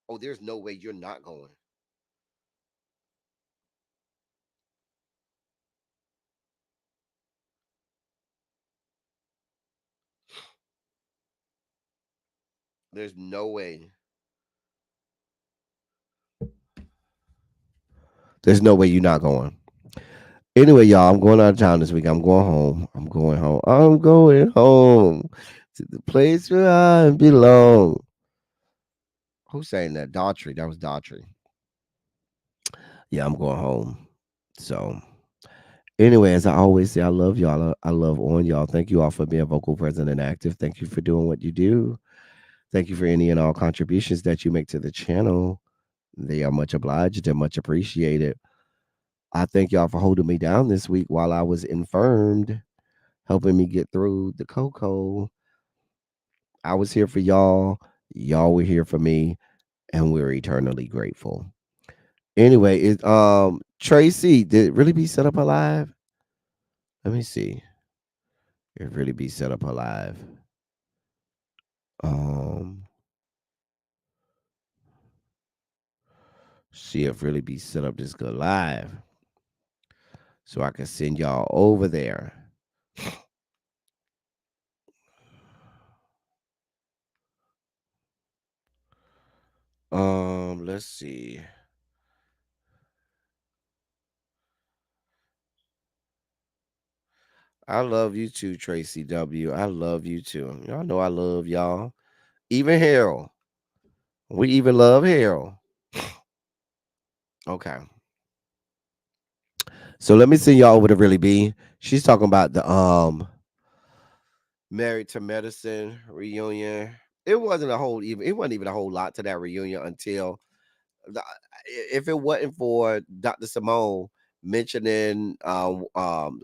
Oh, there's no way you're not going. There's no way. There's no way you're not going. Anyway, y'all, I'm going out of town this week. I'm going home. I'm going home. I'm going home to the place where I belong. Who's saying that? Daughtry. That was Daughtry. Yeah, I'm going home. So, anyway, as I always say, I love y'all. I love on y'all. Thank you all for being vocal, present, and active. Thank you for doing what you do. Thank you for any and all contributions that you make to the channel. They are much obliged and much appreciated. I thank y'all for holding me down this week while I was infirmed, helping me get through the cocoa. I was here for y'all. Y'all were here for me, and we're eternally grateful. Anyway, it Tracy, did it really be set up alive? Let me see. It really be set up alive. Um, see if really be set up this good live. So I can send y'all over there. Let's see. I love you too, Tracy W. I love you too. Y'all know I love y'all. Even Harold. We even love Harold. Okay. So let me send y'all over to Really B. She's talking about the Married to Medicine reunion. It wasn't a whole even. It wasn't even a whole lot to that reunion until the, if it wasn't for Dr. Simone mentioning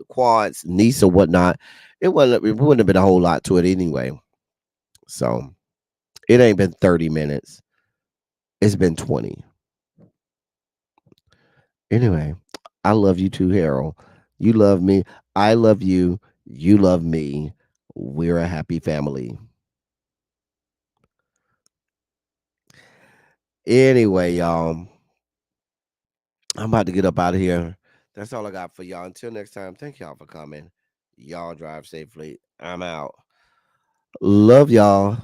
Quad's niece or whatnot, it wasn't. It wouldn't have been a whole lot to it anyway. So it ain't been 30 minutes. It's been 20. Anyway, I love you too, Harold. You love me. I love you. You love me. We're a happy family. Anyway, y'all, I'm about to get up out of here. That's all I got for y'all. Until next time, thank y'all for coming. Y'all drive safely. I'm out. Love y'all.